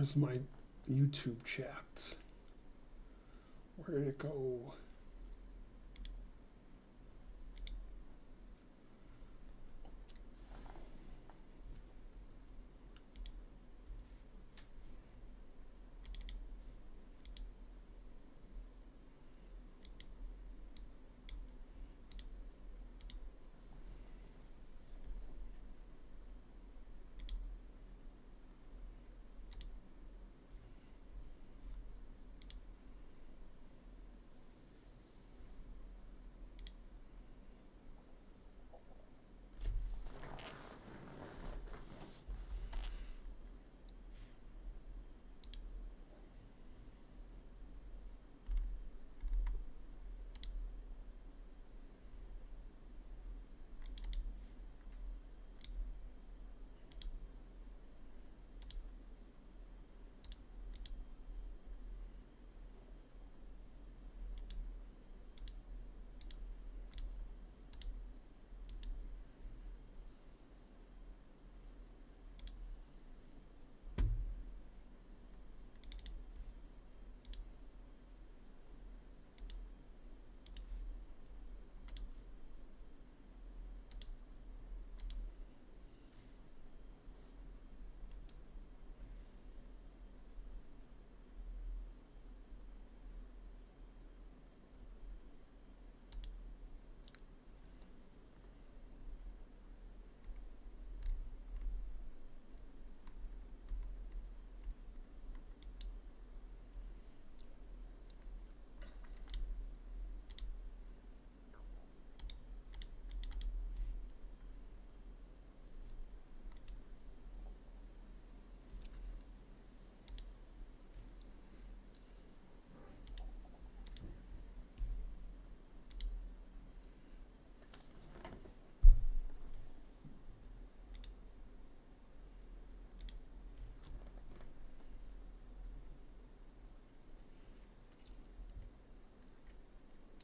Where's my YouTube chat? Where did it go?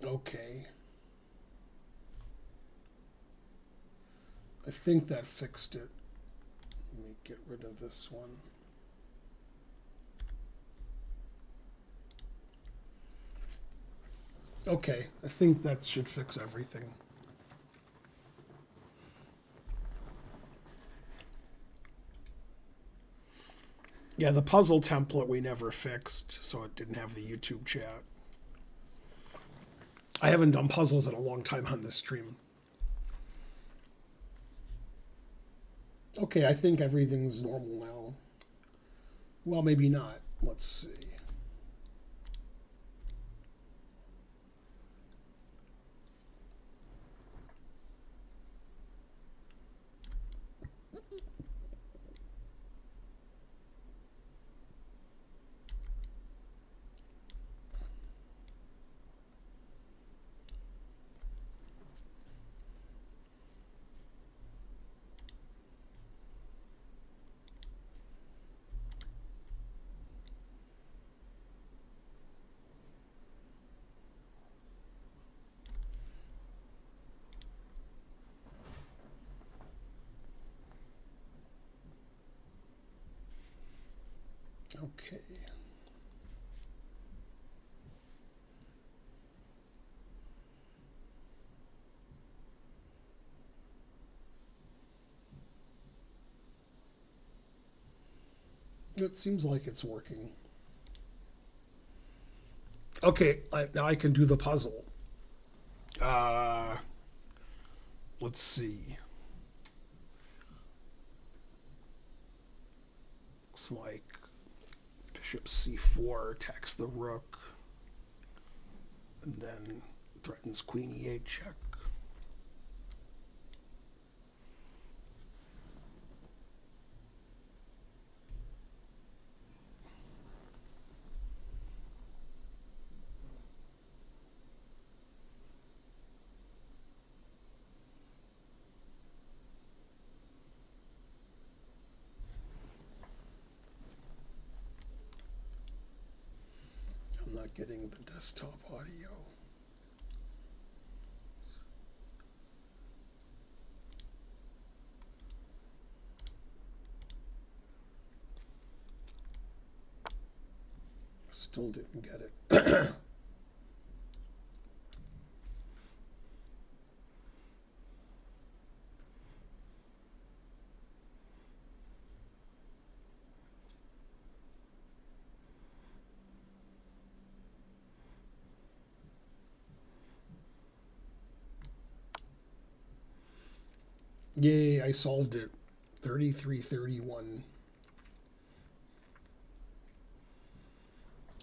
Okay. I think that fixed it. Let me get rid of this one. Okay, I think that should fix everything. Yeah, the puzzle template we never fixed, so it didn't have the YouTube chat. I haven't done puzzles in a long time on this stream. Okay, I think everything's normal now. Well, maybe not. Let's see. Okay. It seems like it's working. Okay, now I can do the puzzle. Let's see. Looks like bishop c4 attacks the rook, and then threatens queen e8 check. I'm not getting the desktop audio. Still didn't get it. Yay, I solved it. 3331.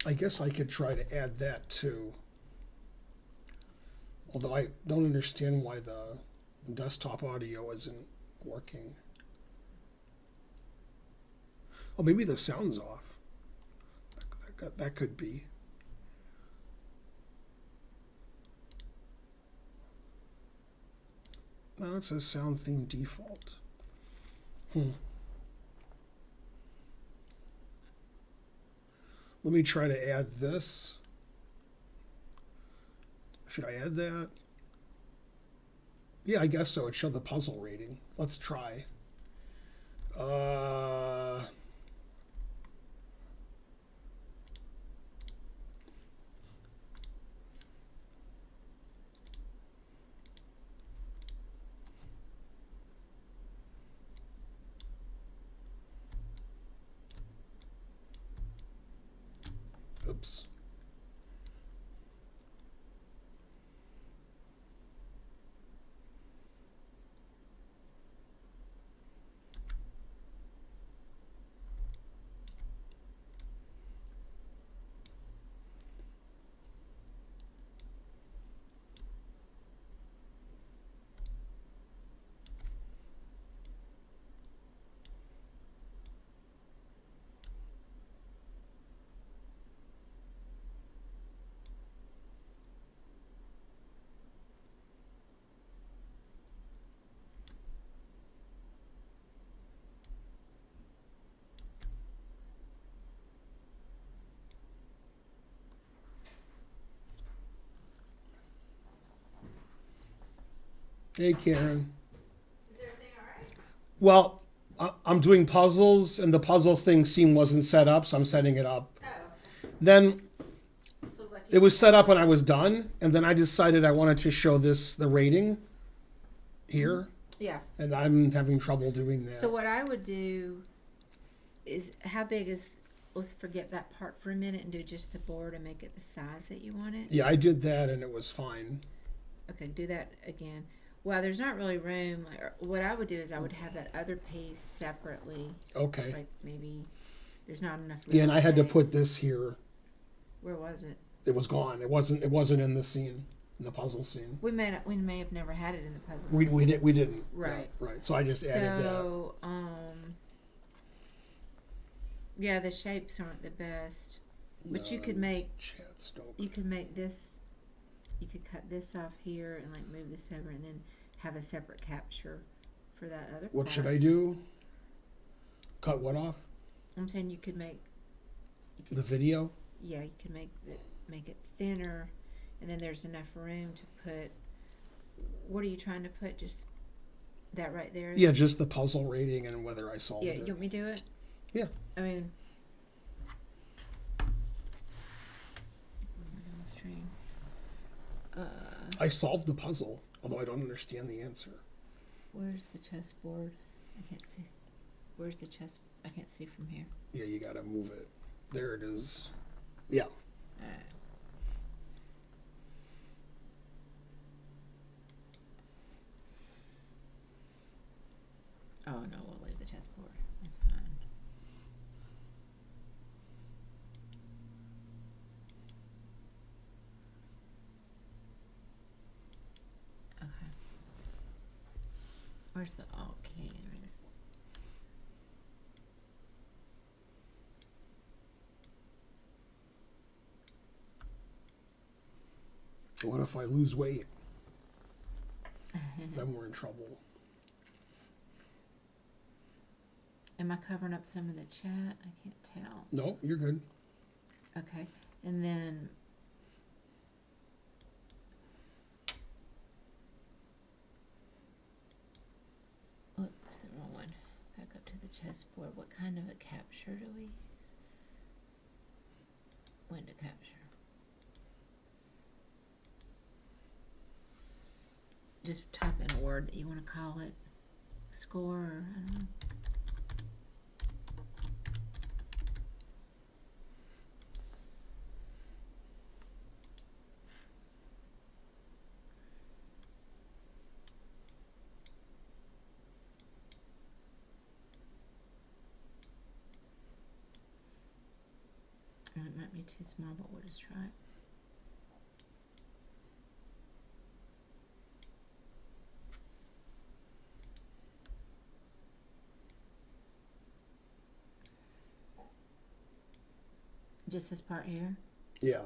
I guess I could try to add that too. Although I don't understand why the desktop audio isn't working. Oh, maybe the sound's off. That could be. No, it says sound theme default. Let me try to add this. Should I add that? Yeah, I guess so. It showed the puzzle rating. Let's try. Oops. Hey, Karen. Is everything all right? Well, I'm doing puzzles, and the puzzle thing wasn't set up, so I'm setting it up. Oh, Then so like it was set up when I was done, and then I decided I wanted to show the rating here, yeah. and I'm having trouble doing that. So what I would do is, how big is? Let's forget that part for a minute and do just the board and make it the size that you want it. Yeah, I did that, and it was fine. Okay, do that again. Well, there's not really room. What I would do is I would have that other piece separately. Okay. Like maybe there's not enough. Yeah, and I had to estate. put this here. Where was it? It was gone. It wasn't in the scene, in the puzzle scene. We may have never had it in the puzzle. We scene. we didn't. Right. Yeah, right. So I just added that. So yeah, the shapes aren't the best, but you could make you could make this. You could cut this off here and like move this over, and then have a separate capture for that other. What part. should I do? Cut what off? I'm saying you could make. The video. Yeah, you can make it thinner, and then there's enough room to put. What are you trying to put? Just that right there. Yeah, just the puzzle rating and whether I solved it. Yeah, you want me to do it? Yeah. I mean. I solved the puzzle, although I don't understand the answer. Where's the chessboard? I can't see. Where's the chess? I can't see from here. Yeah, you gotta move it. There it is. Yeah. Alright. Oh no, we'll leave the chessboard. That's fine. Okay. Where's the okay? There it is. What if I lose weight? Then we're in trouble. Am I covering up some of the chat? I can't tell. No, you're good. Okay, and then oops, the wrong one. Back up to the chessboard. What kind of a capture do we use? window capture. Just type in a word that you want to call it. Score, or, I don't know. It might be too small, but we'll just try it. Just this part here? Yeah.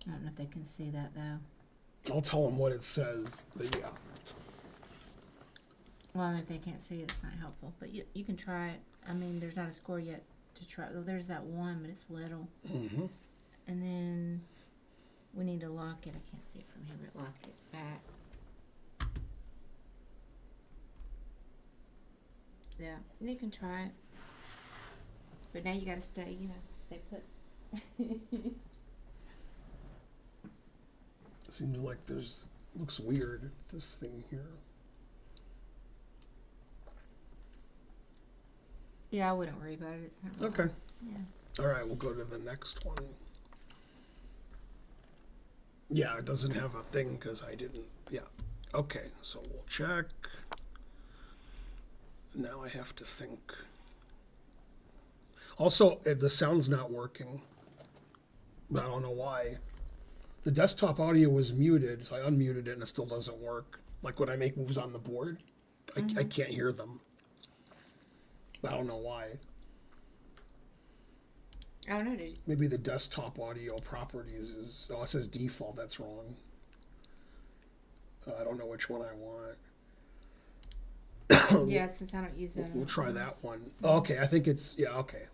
I don't know if they can see that though. I'll tell them what it says, but yeah. Well, I mean, if they can't see it, it's not helpful. But you can try it. I mean, there's not a score yet to try. Well, there's that one, but it's little. Mm-hmm. And then we need to lock it. I can't see it from here, but lock it back. Yeah, and you can try it. But now you got to stay put. Seems like looks weird, this thing here. Yeah, I wouldn't worry about it. It's not really, Okay. Yeah. All right, we'll go to the next one. Yeah, it doesn't have a thing because I didn't. Yeah. Okay, so we'll check. Now I have to think. Also, the sound's not working. But I don't know why. The desktop audio was muted, so I unmuted it and it still doesn't work. Like when I make moves on the board, I can't hear them. But I don't know why. I don't know. Maybe the desktop audio properties is... Oh, it says default. That's wrong. I don't know which one I want. Yeah, since I don't use that. We'll try that one. Oh, okay, I think it's... Yeah, okay.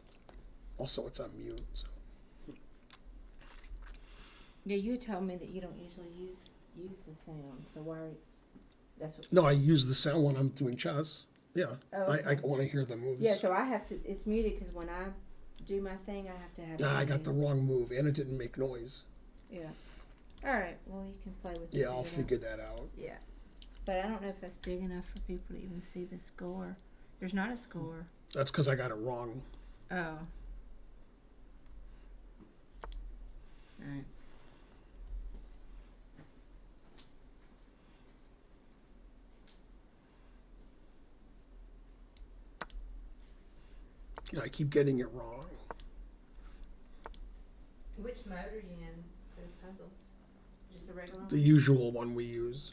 Also, it's on mute, so... Yeah, you told me that you don't usually use the sound, so why? That's what. No, I use the sound when I'm doing chess. Yeah, Oh, okay. I want to hear the moves. Yeah, so I have to. It's muted because when I do my thing, I have to have. Nah, I got the wrong move, and it didn't make noise. Yeah. All right. Well, you can play with it. Yeah, I'll figure that out. Yeah, but I don't know if that's big enough for people to even see the score. There's not a score. That's because I got it wrong. Oh. All right. Yeah, I keep getting it wrong. Which mode are you in for the puzzles? Just the regular one? The usual one we use.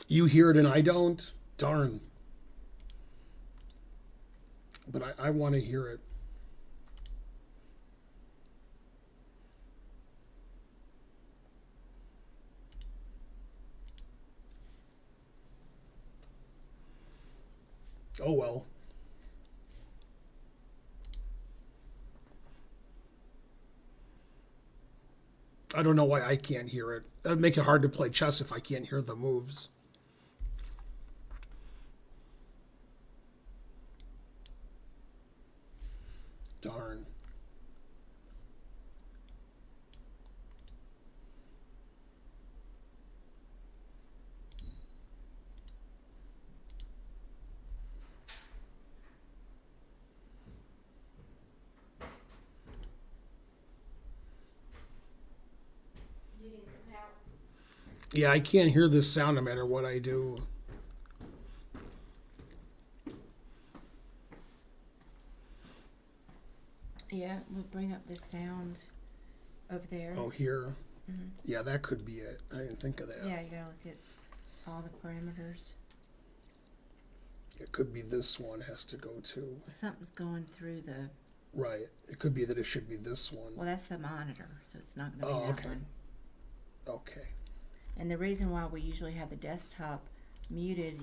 You hear it and I don't? Darn. But I want to hear it. Oh well. I don't know why I can't hear it. That'd make it hard to play chess if I can't hear the moves. Darn. Do you need some help? Yeah, I can't hear this sound no matter what I do. Yeah, we'll bring up this sound over there. Oh, here. Mm-hmm. Yeah, that could be it. I didn't think of that. Yeah, you gotta look at all the parameters. It could be this one has to go to. Something's going through the. Right. It could be that it should be this one. Well, that's the monitor, so it's not gonna be that okay. one. Okay. And the reason why we usually have the desktop muted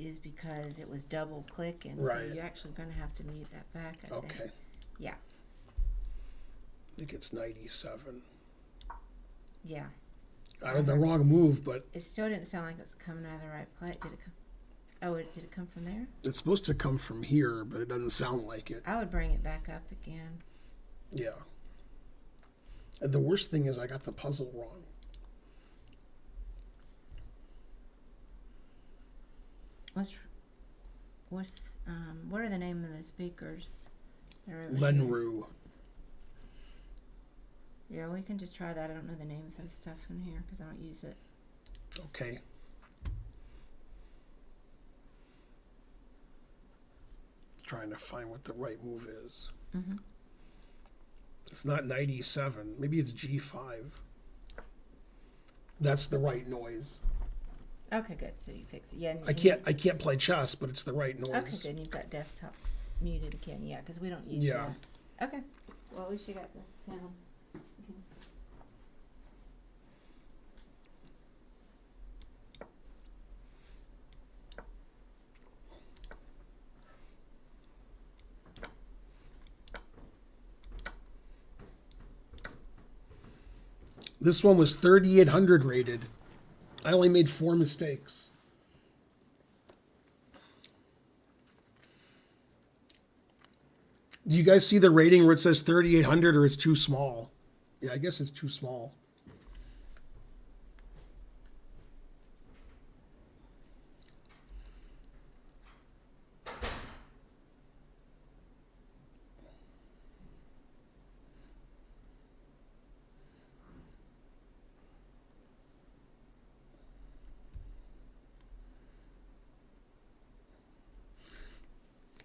is because it was double clicking. Right. So you're actually going to have to mute that back, I think. Okay. Yeah. I think it's 97. Yeah. I had the wrong move, but it still didn't sound like it was coming out of the right place. Did it come? Oh, did it come from there? it's supposed to come from here, but it doesn't sound like it. I would bring it back up again. Yeah. And the worst thing is I got the puzzle wrong. What are the name of the speakers? Lenru. Yeah, we can just try that. I don't know the names of stuff in here because I don't use it. Okay. Trying to find what the right move is. Mm-hmm. It's not 97. Maybe it's G5. That's the right noise. Okay, good. So you fix it. Yeah. I can't play chess, but it's the right noise. Okay, good. And you've got desktop muted again. Yeah, because we don't use that. Okay. Well, at least you got the sound. Okay. This one was 3,800 rated. I only made 4 mistakes. Do you guys see the rating where it says 3,800 or it's too small? Yeah, I guess it's too small.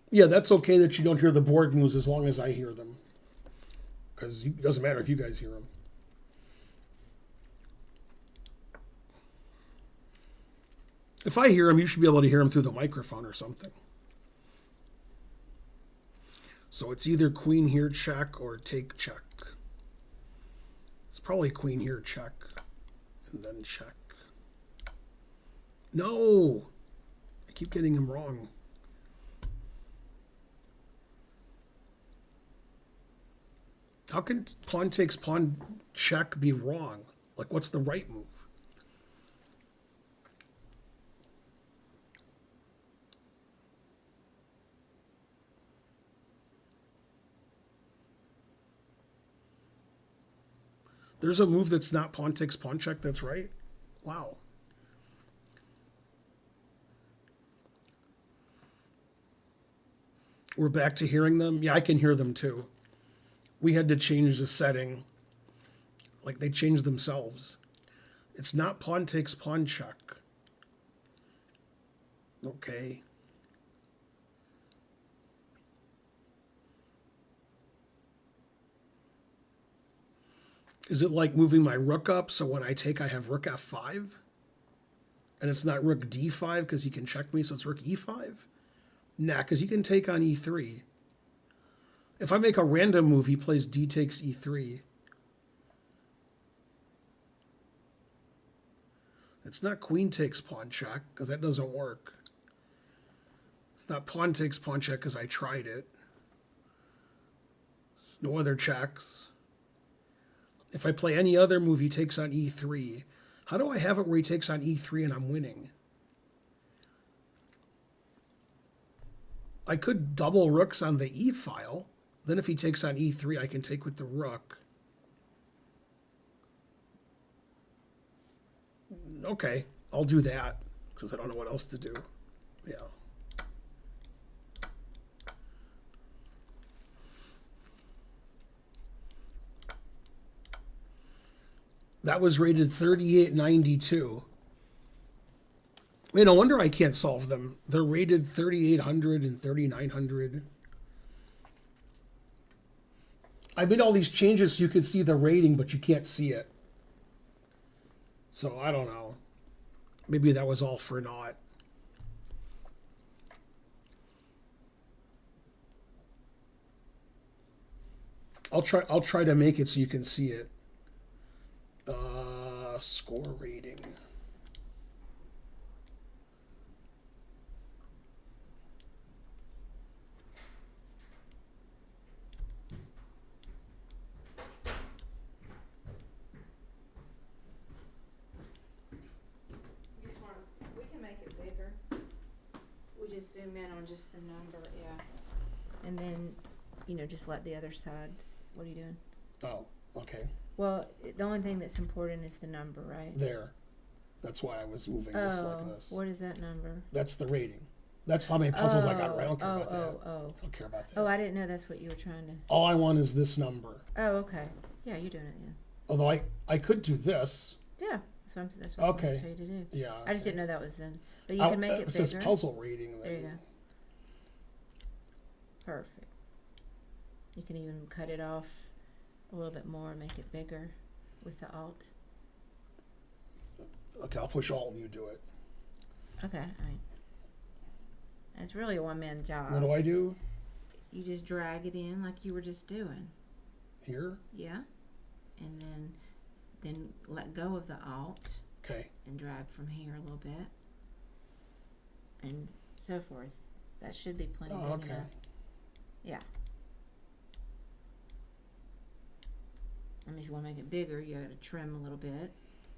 Yeah, that's okay that you don't hear the board moves as long as I hear them. Because it doesn't matter if you guys hear them. If I hear them, you should be able to hear them through the microphone or something. So it's either queen here check or take check. It's probably queen here check and then check. No! I keep getting them wrong. How can pawn takes pawn check be wrong? Like, what's the right move? There's a move that's not pawn takes pawn check that's right? Wow. We're back to hearing them? Yeah, I can hear them too. We had to change the setting. Like, they changed themselves. It's not pawn takes pawn check. Okay. Is it like moving my rook up so when I take I have rook f5? And it's not rook d5 because he can check me, so it's rook e5? Nah, because he can take on e3. If I make a random move, he plays d takes e3. It's not queen takes pawn check, because that doesn't work. It's not pawn takes pawn check, because I tried it. No other checks. If I play any other move, he takes on e3. How do I have it where he takes on e3 and I'm winning? I could double rooks on the e file. Then if he takes on e3, I can take with the rook. Okay, I'll do that, because I don't know what else to do. Yeah. That was rated 3892. No wonder I can't solve them. They're rated 3800 and 3900. I made all these changes so you could see the rating, but you can't see it. So I don't know. Maybe that was all for naught. I'll try to make it so you can see it. Score rating. We can make it bigger. We just zoom in on just the number, yeah. And then, just let the other side. What are you doing? Oh, okay. Well, the only thing that's important is the number, right? There. That's why I was moving this like this. What is that number? That's the rating. That's how many puzzles I got right. I don't care about that. I don't care about that. Oh, I didn't know that's what you were trying to... All I want is this number. Oh, okay. Yeah, you're doing it, yeah. Although I could do this. Yeah, that's what I'm trying to tell you to do. Yeah. I just didn't know that was then. But you can make it bigger. It says puzzle rating. Then. There you go. Perfect. You can even cut it off a little bit more and make it bigger with the Alt. Okay, I'll push Alt and you do it. Okay, all right. It's really a one-man job. What do I do? You just drag it in like you were just doing. Here? Yeah. And then let go of the Alt. Okay. And drag from here a little bit. And so forth. That should be plenty big enough. Yeah. And if you want to make it bigger, you got to trim a little bit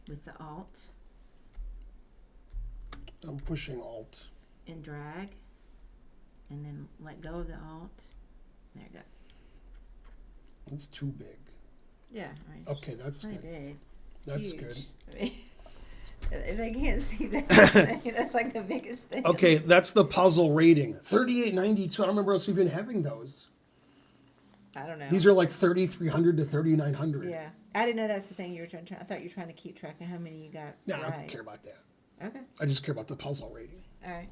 with the Alt. I'm pushing Alt. And drag. And then let go of the Alt. There you go. It's too big. Yeah. Right. Okay, that's pretty good. Big. It's that's huge. good. I mean, if they can't see that, that's like the biggest thing. Okay, that's the puzzle rating. 3892. I don't remember us even having those. I don't know. These are like 3,300 to 3,900. Yeah. I didn't know that's the thing you were trying to... I thought you were trying to keep track of how many you got No, right. I don't care about that. Okay. I just care about the puzzle rating. All right.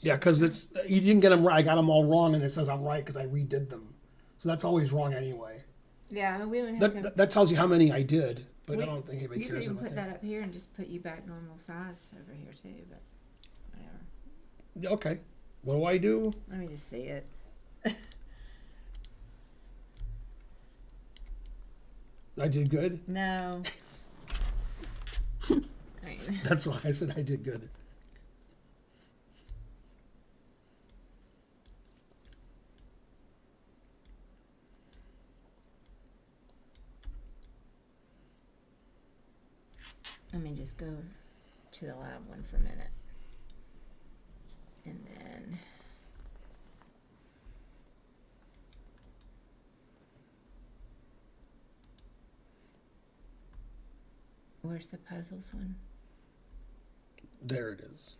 Yeah, because you didn't get them right. I got them all wrong, and it says I'm right because I redid them. So that's always wrong anyway. Yeah, I mean, we don't have to... That tells you how many I did, but I don't think anybody cares about that. You could even put that up here and just put you back normal size over here too, but whatever. Okay. What do I do? Let me just see it. I did good? No. That's why I said I did good. Let me just go to the lab one for a minute. And then... Where's the puzzles one? There it is.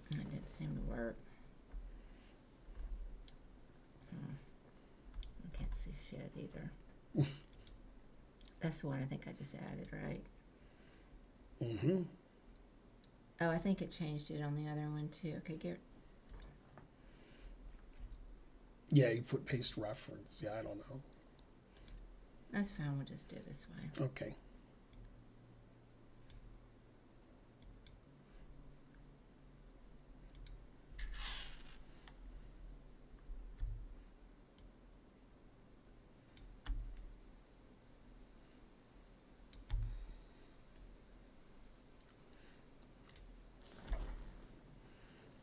It didn't seem to work. I can't see shit either. That's the one I think I just added, right? Mm-hmm. Oh, I think it changed it on the other one too. Okay, Yeah, you put paste reference. Yeah, I don't know. That's fine. We'll just do it this way. Okay.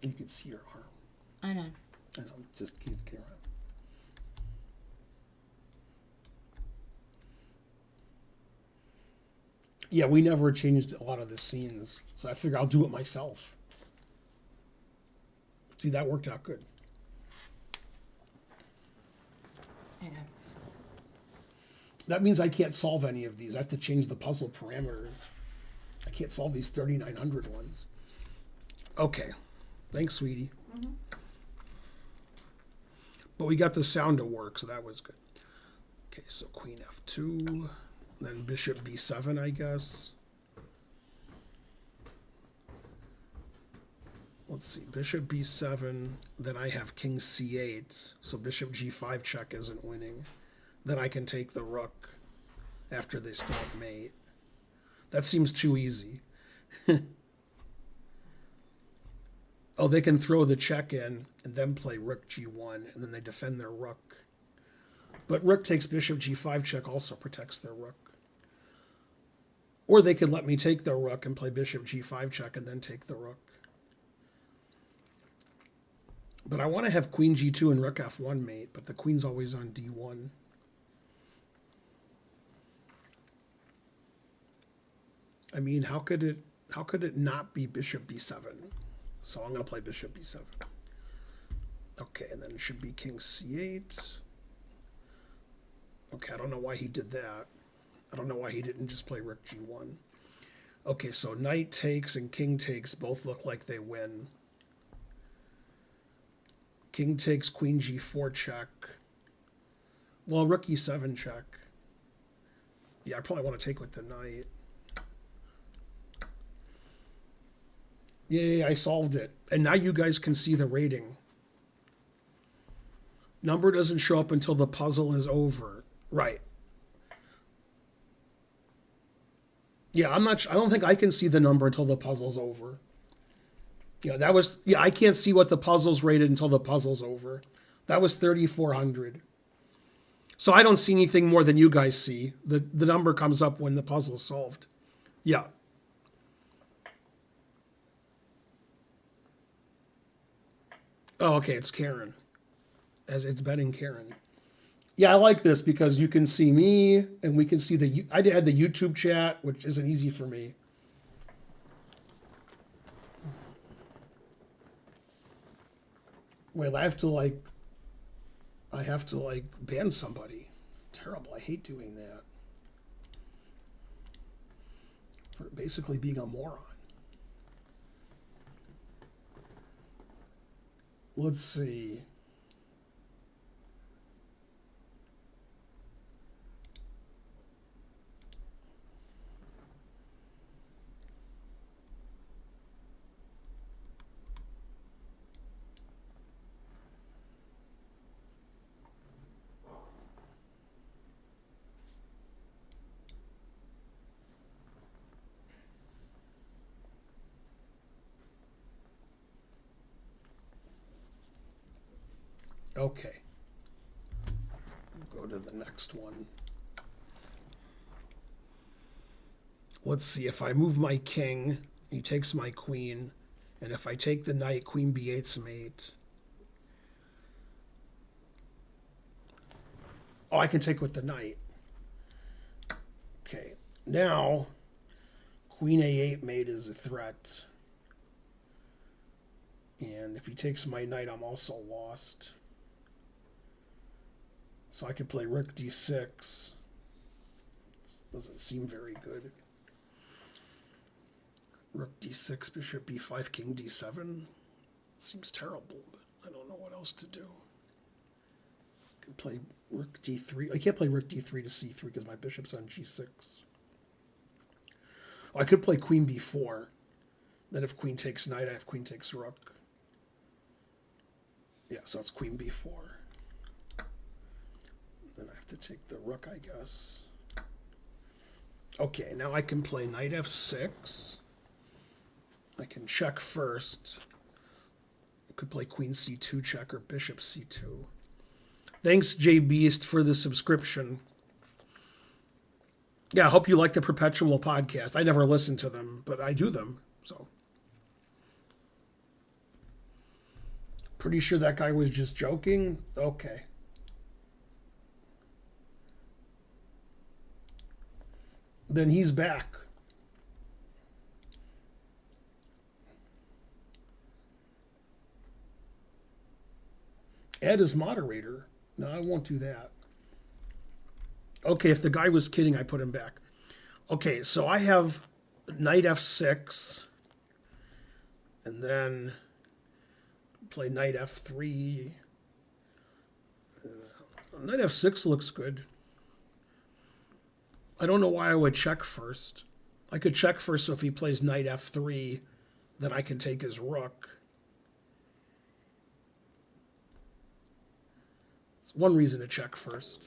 You can see your arm. I know. I know. Just keep around. Yeah, we never changed a lot of the scenes, so I figure I'll do it myself. See, that worked out good. I know. That means I can't solve any of these. I have to change the puzzle parameters. I can't solve these 3,900 ones. Okay. Thanks, sweetie. Mm-hmm. But we got the sound to work, so that was good. Okay, so queen f2, then bishop b7, I guess. Let's see, bishop b7, then I have king c8, so bishop g5 check isn't winning. Then I can take the rook after they still have mate. That seems too easy. Oh, they can throw the check in and then play rook g1, and then they defend their rook. But rook takes bishop g5 check also protects their rook. Or they could let me take their rook and play bishop g5 check and then take the rook. But I want to have queen g2 and rook f1 mate, but the queen's always on d1. I mean, how could it not be bishop b7? So I'm going to play bishop b7. Okay, and then it should be king c8. Okay, I don't know why he did that. I don't know why he didn't just play rook g1. Okay, so knight takes and king takes both look like they win. King takes queen g4 check. Well, rook e7 check. Yeah, I probably want to take with the knight. Yay, I solved it. And now you guys can see the rating. Number doesn't show up until the puzzle is over. Right. Yeah, I don't think I can see the number until the puzzle's over. Yeah, I can't see what the puzzle's rated until the puzzle's over. That was 3,400. So I don't see anything more than you guys see. The number comes up when the puzzle's solved. Yeah. Oh, okay, it's Karen. As it's betting Karen. Yeah, I like this because you can see me and we can see I had the YouTube chat, which isn't easy for me. Wait, I have to ban somebody. Terrible. I hate doing that. For basically being a moron. Let's see. Okay. We'll go to the next one. Let's see. If I move my king, he takes my queen. And if I take the knight, queen b8's mate. Oh, I can take with the knight. Okay. Now, queen a8 mate is a threat. And if he takes my knight, I'm also lost. So I could play rook d6. This doesn't seem very good. Rook d6, bishop b5, king d7. It seems terrible, but I don't know what else to do. I could play rook d3. I can't play rook d3 to c3 because my bishop's on g6. Oh, I could play queen b4. Then if queen takes knight, I have queen takes rook. Yeah, so it's queen b4. Then I have to take the rook, I guess. Okay, now I can play knight f6. I can check first. I could play queen c2 check or bishop c2. Thanks, J Beast, for the subscription. Yeah, I hope you like the Perpetual podcast. I never listen to them, but I do them, so. Pretty sure that guy was just joking? Okay. Then he's back. Add as moderator. No, I won't do that. Okay, if the guy was kidding, I put him back. Okay, so I have knight f6. And then play knight f3. Knight f6 looks good. I don't know why I would check first. I could check first, so if he plays knight f3, then I can take his rook. It's one reason to check first.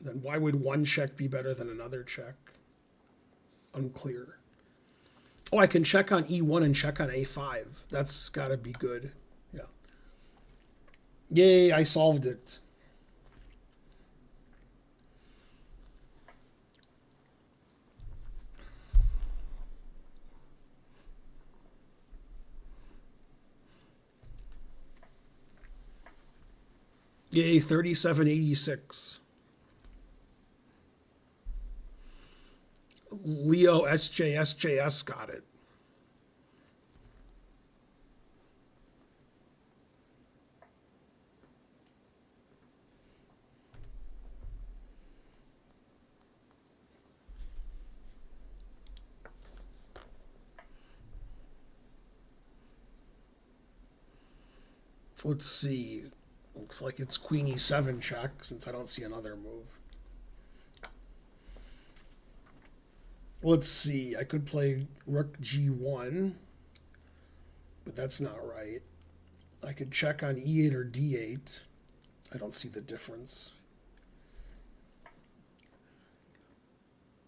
Then why would one check be better than another check? Unclear. Oh, I can check on e1 and check on a5. That's got to be good. Yeah. Yay, I solved it. Yay, 3786. Leo SJS got it. Let's see. Looks like it's queen e7 check, since I don't see another move. Let's see. I could play rook g1, but that's not right. I could check on e8 or d8. I don't see the difference.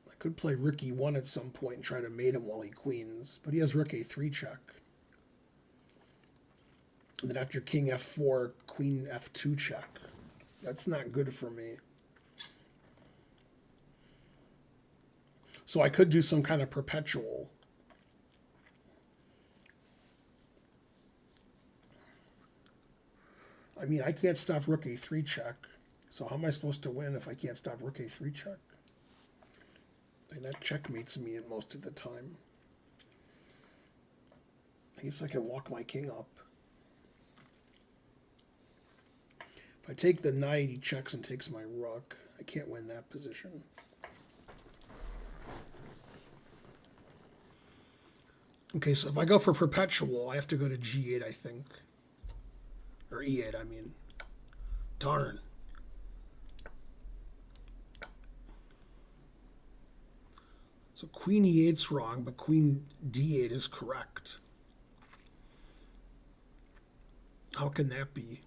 I could play rook e1 at some point and try to mate him while he queens, but he has rook a3 check. And then after king f4, queen f2 check. That's not good for me. So I could do some kind of perpetual. I mean, I can't stop rook a3 check. So how am I supposed to win if I can't stop rook a3 check? And that checkmates me most of the time. I guess I can walk my king up. If I take the knight, he checks and takes my rook. I can't win that position. Okay, so if I go for perpetual, I have to go to g8, I think. Or e8, I mean. Darn. So queen e8's wrong, but queen d8 is correct. How can that be?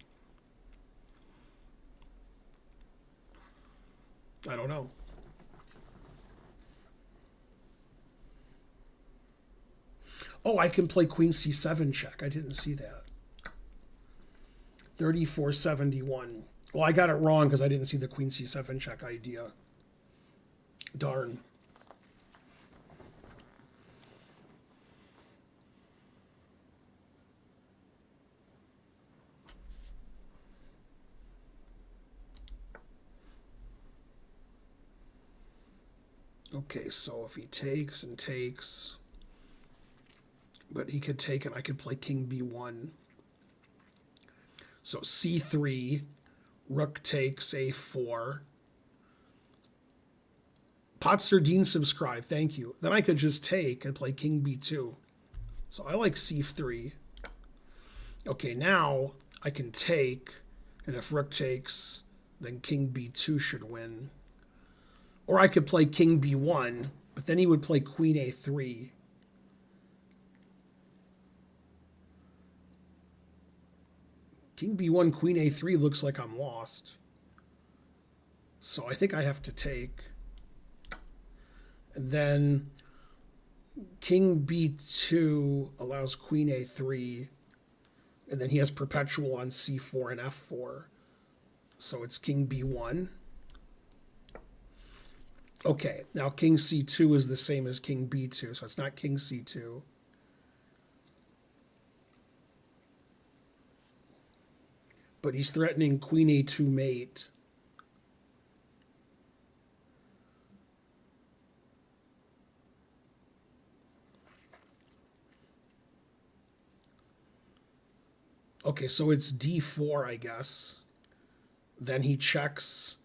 I don't know. Oh, I can play queen c7 check. I didn't see that. 3471. Well, I got it wrong because I didn't see the queen c7 check idea. Darn. Okay, so if he takes and takes, but he could take and I could play king b1. So c3, rook takes a4. Potster Dean subscribe, thank you. Then I could just take and play king b2. So I like c3. Okay, now I can take, and if rook takes, then king b2 should win. Or I could play king b1, but then he would play queen a3. King b1, queen a3 looks like I'm lost. So I think I have to take. And then king b2 allows queen a3. And then he has perpetual on c4 and f4. So it's king b1. Okay, now king c2 is the same as king b2, so it's not king c2. But he's threatening queen a2 mate. Okay, so it's d4, I guess. Then he checks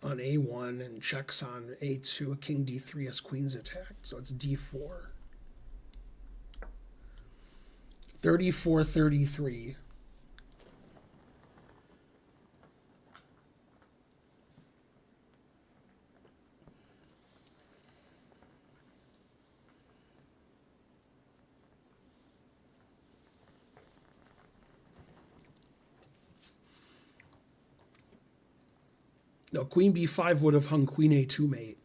on A1 and checks on A2. A king D3 as queen's attacked, so it's D4. 34-33. No, queen B5 would have hung queen A2 mate.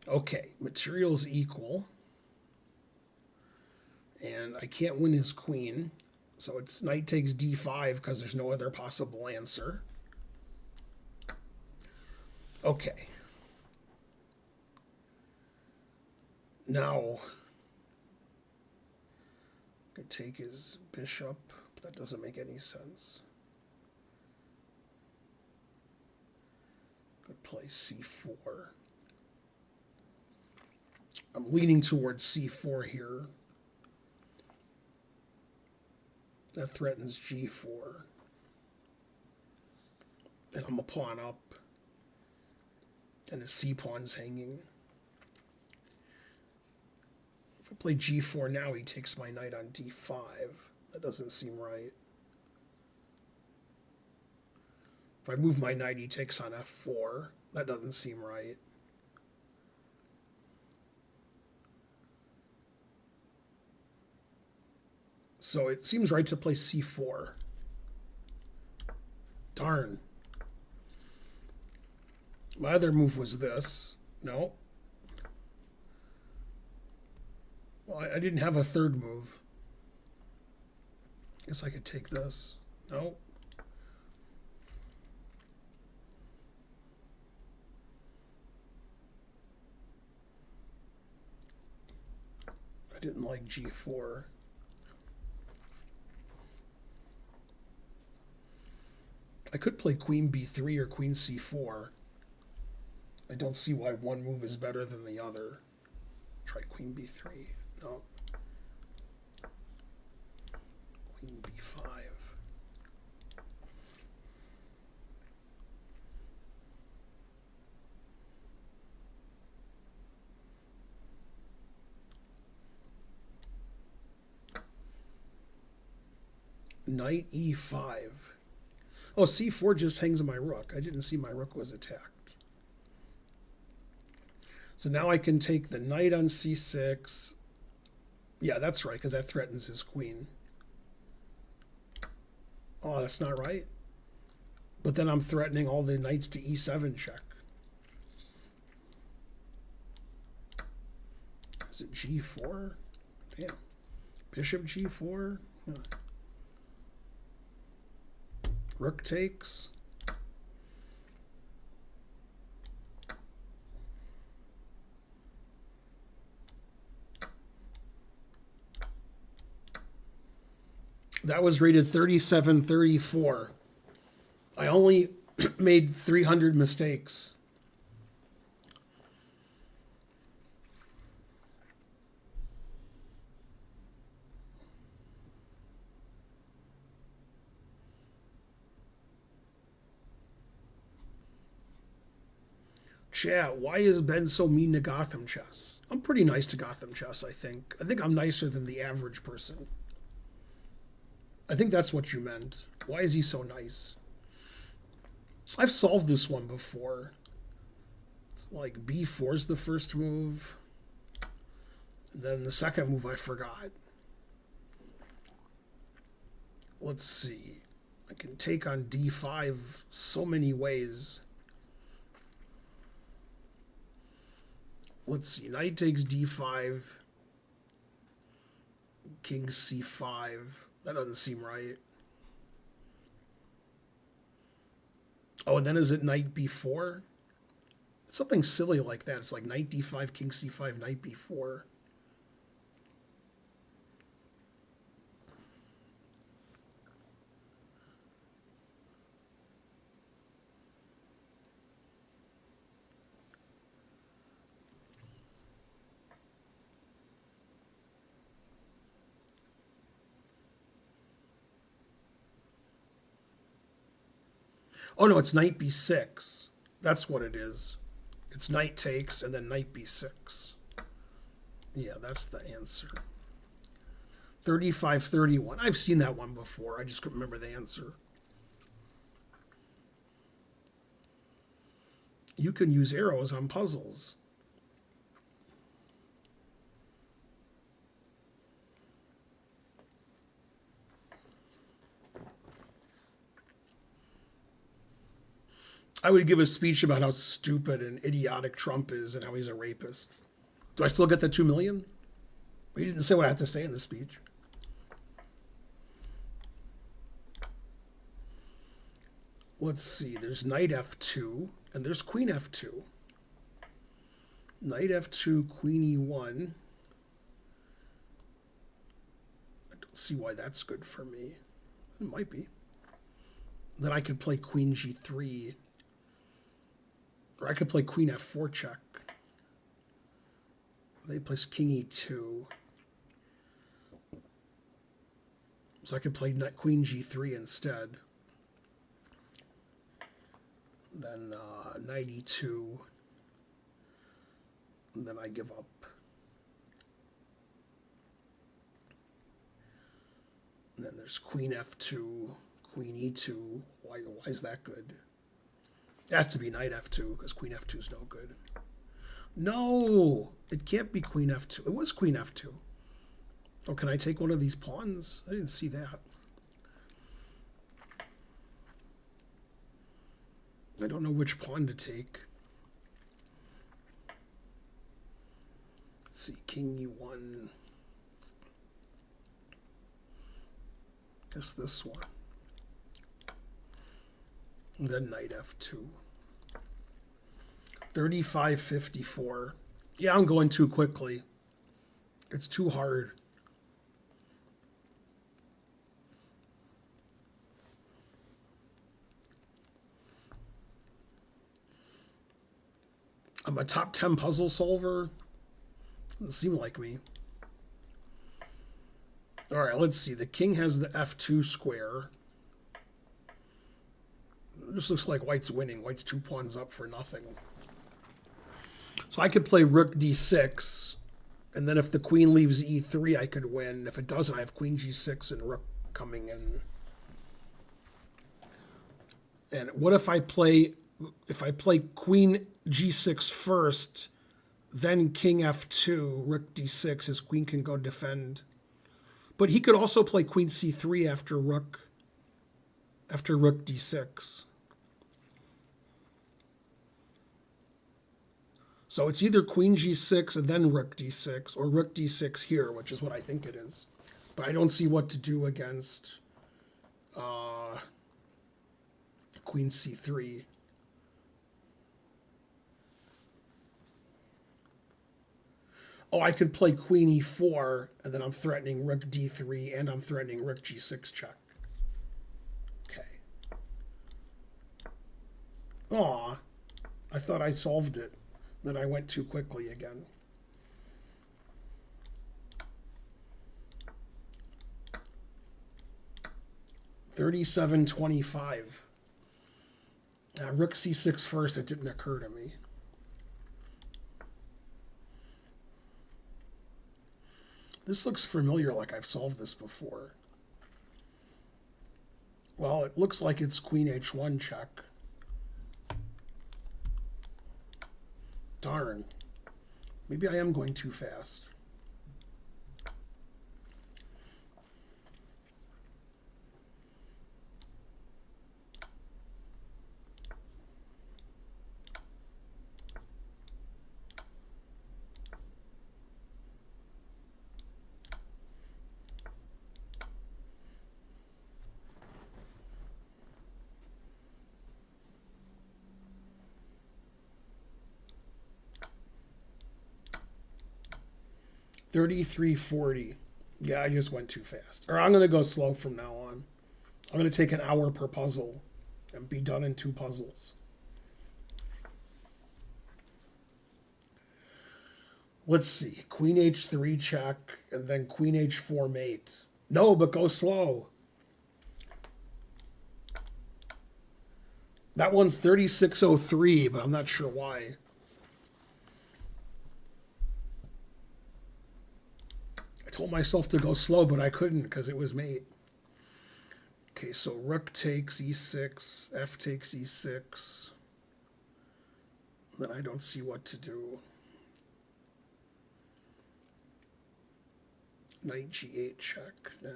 Okay, materials equal. And I can't win his queen. So it's knight takes D5 because there's no other possible answer. Okay. Now, I could take his bishop, but that doesn't make any sense. Could play C4. I'm leaning towards C4 here. That threatens G4. And I'm a pawn up. And his C pawn's hanging. If I play G4 now, he takes my knight on D5. That doesn't seem right. If I move my knight, he takes on F4. That doesn't seem right. So it seems right to play C4. Darn. My other move was this. No. Well, I didn't have a third move. Guess I could take this. No. I didn't like G4. I could play queen B3 or queen C4. I don't see why one move is better than the other. Try queen B3. No. Queen B5. Knight E5. Oh, C4 just hangs my rook. I didn't see my rook was attacked. So now I can take the knight on C6. Yeah, that's right, because that threatens his queen. Oh, that's not right. But then I'm threatening all the knights to E7 check. Is it G4? Damn. Bishop G4? Huh. Rook takes. That was rated 37-34. I only made 300 mistakes. Chat, why is Ben so mean to Gotham chess? I'm pretty nice to Gotham chess, I think. I think I'm nicer than the average person. I think that's what you meant. Why is he so nice? I've solved this one before. It's like B4 is the first move. And then the second move I forgot. Let's see. I can take on D5 so many ways. Let's see. Knight takes D5. King C5. That doesn't seem right. Oh, and then is it knight B4? Something silly like that. It's like knight D5, king C5, knight B4. Oh no, it's knight b6. That's what it is. It's knight takes and then knight b6. Yeah, that's the answer. 35-31. I've seen that one before. I just couldn't remember the answer. You can use arrows on puzzles. I would give a speech about how stupid and idiotic Trump is and how he's a rapist. Do I still get the 2 million? He didn't say what I have to say in the speech. Let's see. There's knight f2 and there's queen f2. Knight f2, queen e1. I don't see why that's good for me. It might be. Then I could play queen g3. Or I could play queen f4 check. They place king e2. So I could play queen g3 instead. Then knight e2. And then I give up. And then there's queen f2, queen e2. Why is that good? It has to be knight f2 because queen f2 is no good. No, it can't be queen f2. It was queen f2. Oh, can I take one of these pawns? I didn't see that. I don't know which pawn to take. Let's see, king e1. Guess this one. And then knight f2. 35-54. Yeah, I'm going too quickly. It's too hard. I'm a top 10 puzzle solver. Doesn't seem like me. All right, let's see. The king has the f2 square. This looks like white's winning. White's 2 pawns up for nothing. So I could play rook d6, and then if the queen leaves e3, I could win. If it doesn't, I have queen g6 and rook coming in. And what if I play queen g6 first, then king f2, rook d6, his queen can go defend. But he could also play queen c3 after rook d6. So it's either queen g6 and then rook d6, or rook d6 here, which is what I think it is. But I don't see what to do against queen c3. Oh, I could play queen e4, and then I'm threatening rook d3, and I'm threatening rook g6 check. Okay. Aw, I thought I solved it. Then I went too quickly again. $37.25. Rook c6 first, it didn't occur to me. This looks familiar, like I've solved this before. Well, it looks like it's queen h1 check. Darn. Maybe I am going too fast. $33.40. Yeah, I just went too fast. Or I'm going to go slow from now on. I'm going to take an hour per puzzle and be done in 2 puzzles. Let's see. Queen h3 check, and then queen h4 mate. No, but go slow. That one's 3603, but I'm not sure why. I told myself to go slow, but I couldn't because it was mate. Okay, so rook takes e6, f takes e6. Then I don't see what to do. Knight g8 check. Nah.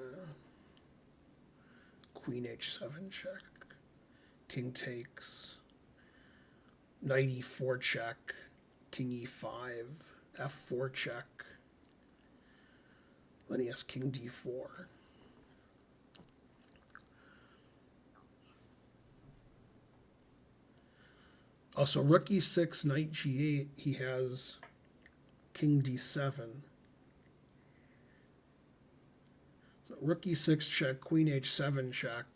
Queen h7 check. King takes. Knight e4 check. King e5. f4 check. Then he has king d4. Also, rook e6, knight g8, he has king d7. So rook e6 check, queen h7 check.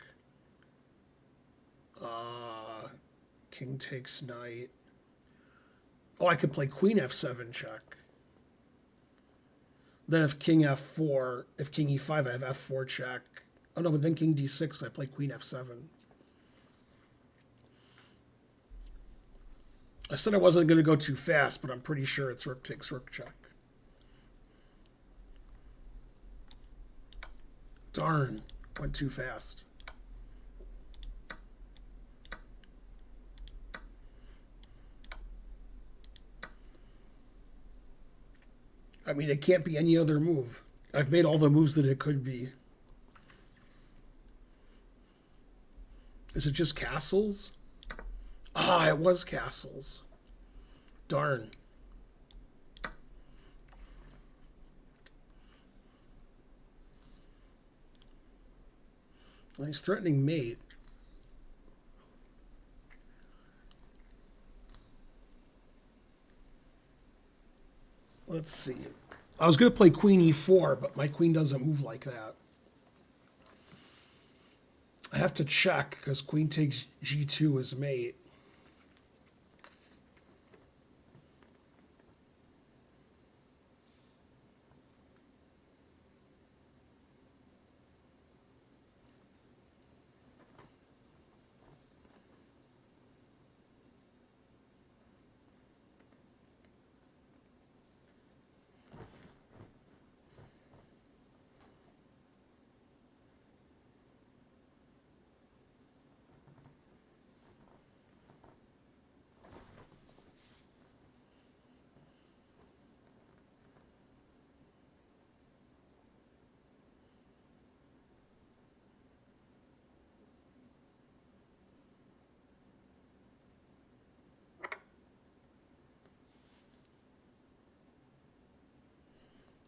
King takes knight. Oh, I could play queen f7 check. Then if king f4, if king e5, I have f4 check. Oh no, but then king d6, I play queen f7. I said I wasn't going to go too fast, but I'm pretty sure it's rook takes rook check. Darn, went too fast. I mean, it can't be any other move. I've made all the moves that it could be. Is it just castles? Ah, it was castles. Darn. Well, he's threatening mate. Let's see. I was going to play queen e4, but my queen doesn't move like that. I have to check because queen takes g2 as mate.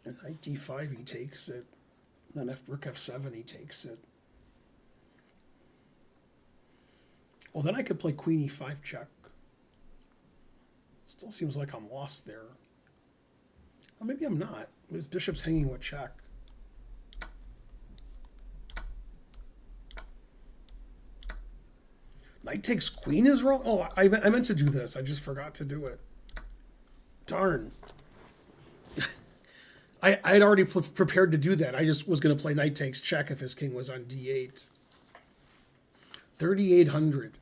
And knight d5, he takes it. Then after rook f7, he takes it. Well, then I could play queen e5 check. Still seems like I'm lost there. Or maybe I'm not. His bishop's hanging with check. Knight takes queen is wrong? Oh, I meant to do this. I just forgot to do it. Darn. I had already prepared to do that. I just was going to play knight takes check if his king was on d8. 3,800.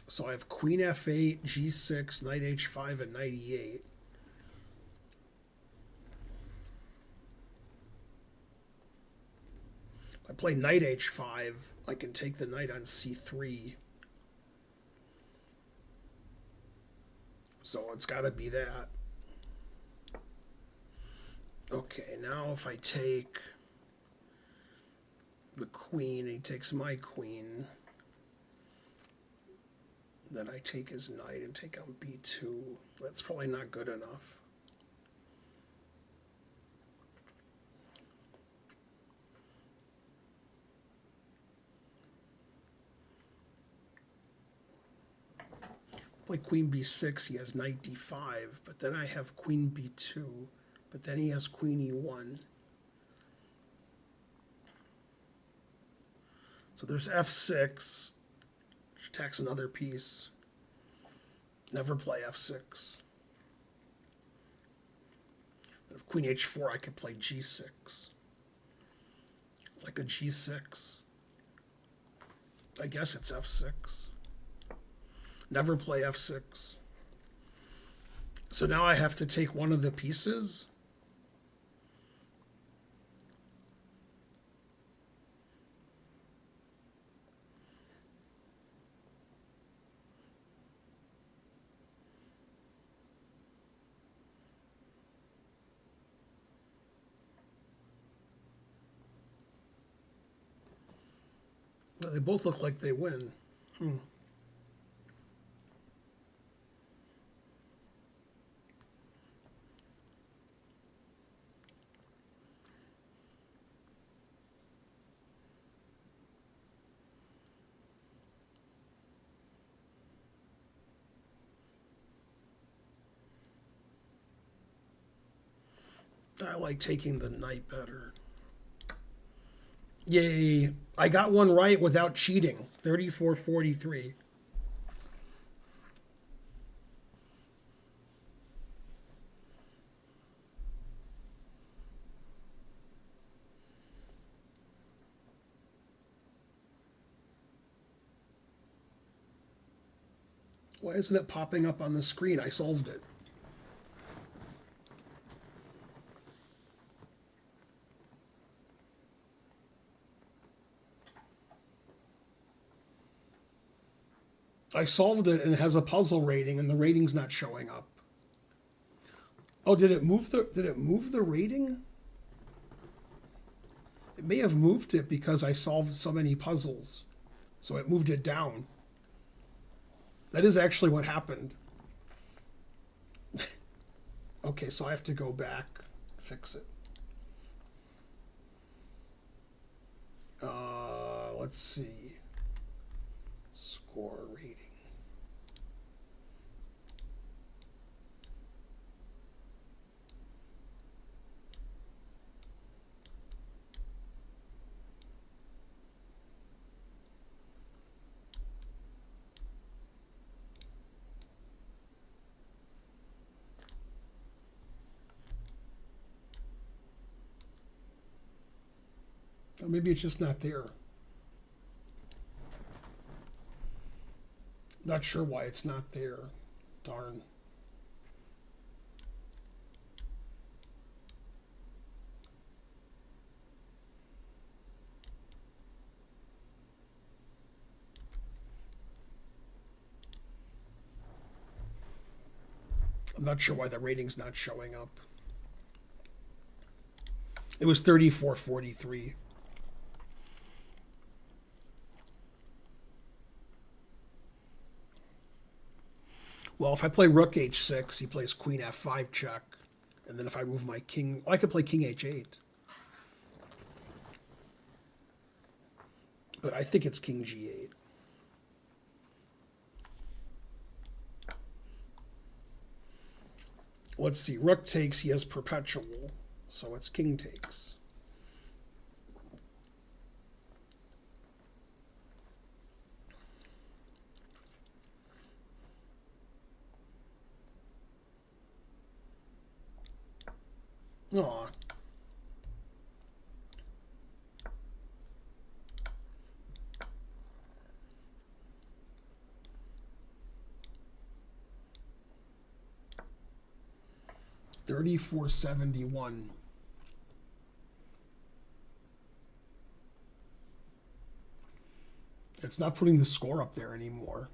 So I have queen f8, g6, knight h5, and knight e8. If I play knight h5, I can take the knight on c3. So it's got to be that. Okay, now if I take the queen, he takes my queen. Then I take his knight and take on b2. That's probably not good enough. Play queen b6, he has knight d5, but then I have queen b2, but then he has queen e1. So there's f6, which attacks another piece. Never play f6. If queen h4, I could play g6. Like a g6. I guess it's f6. Never play f6. So now I have to take one of the pieces. Well, they both look like they win. I like taking the knight better. Yay. I got one right without cheating. 34-43. Why isn't it popping up on the screen? I solved it. I solved it and it has a puzzle rating and the rating's not showing up. Oh, did it move the rating? It may have moved it because I solved so many puzzles. So it moved it down. That is actually what happened. Okay, so I have to go back, fix it. Let's see. Score rating. Or maybe it's just not there. Not sure why it's not there. Darn. I'm not sure why the rating's not showing up. It was 34-43. Well, if I play rook h6, he plays queen f5 check. And then if I move my king, well, I could play king h8. But I think it's king g8. Let's see, rook takes, he has perpetual. So it's king takes. Aw. $34.71. It's not putting the score up there anymore.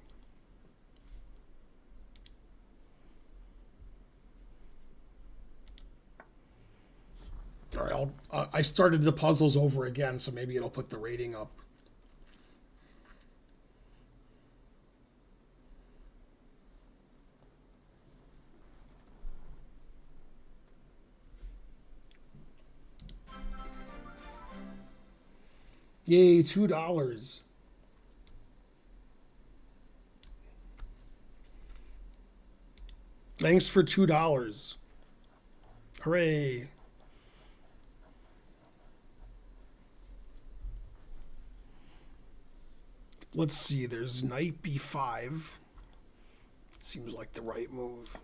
All right, I started the puzzles over again, so maybe it'll put the rating up. Yay, $2. Thanks for $2. Hooray. Let's see, there's knight b5. Seems like the right move.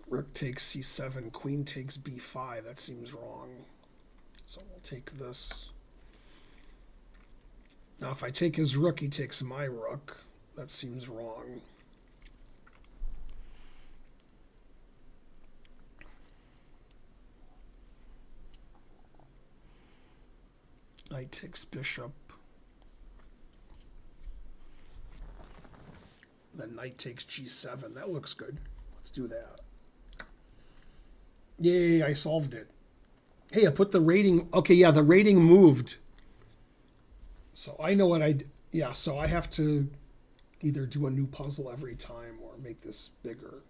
Rook takes c7, queen takes b5. That seems wrong. So we'll take this. Now if I take his rook, he takes my rook. That seems wrong. Knight takes bishop. Then knight takes g7. That looks good. Let's do that. Yay, I solved it. Hey, I put the rating. Okay, yeah, the rating moved. So I know what yeah, so I have to either do a new puzzle every time or make this bigger.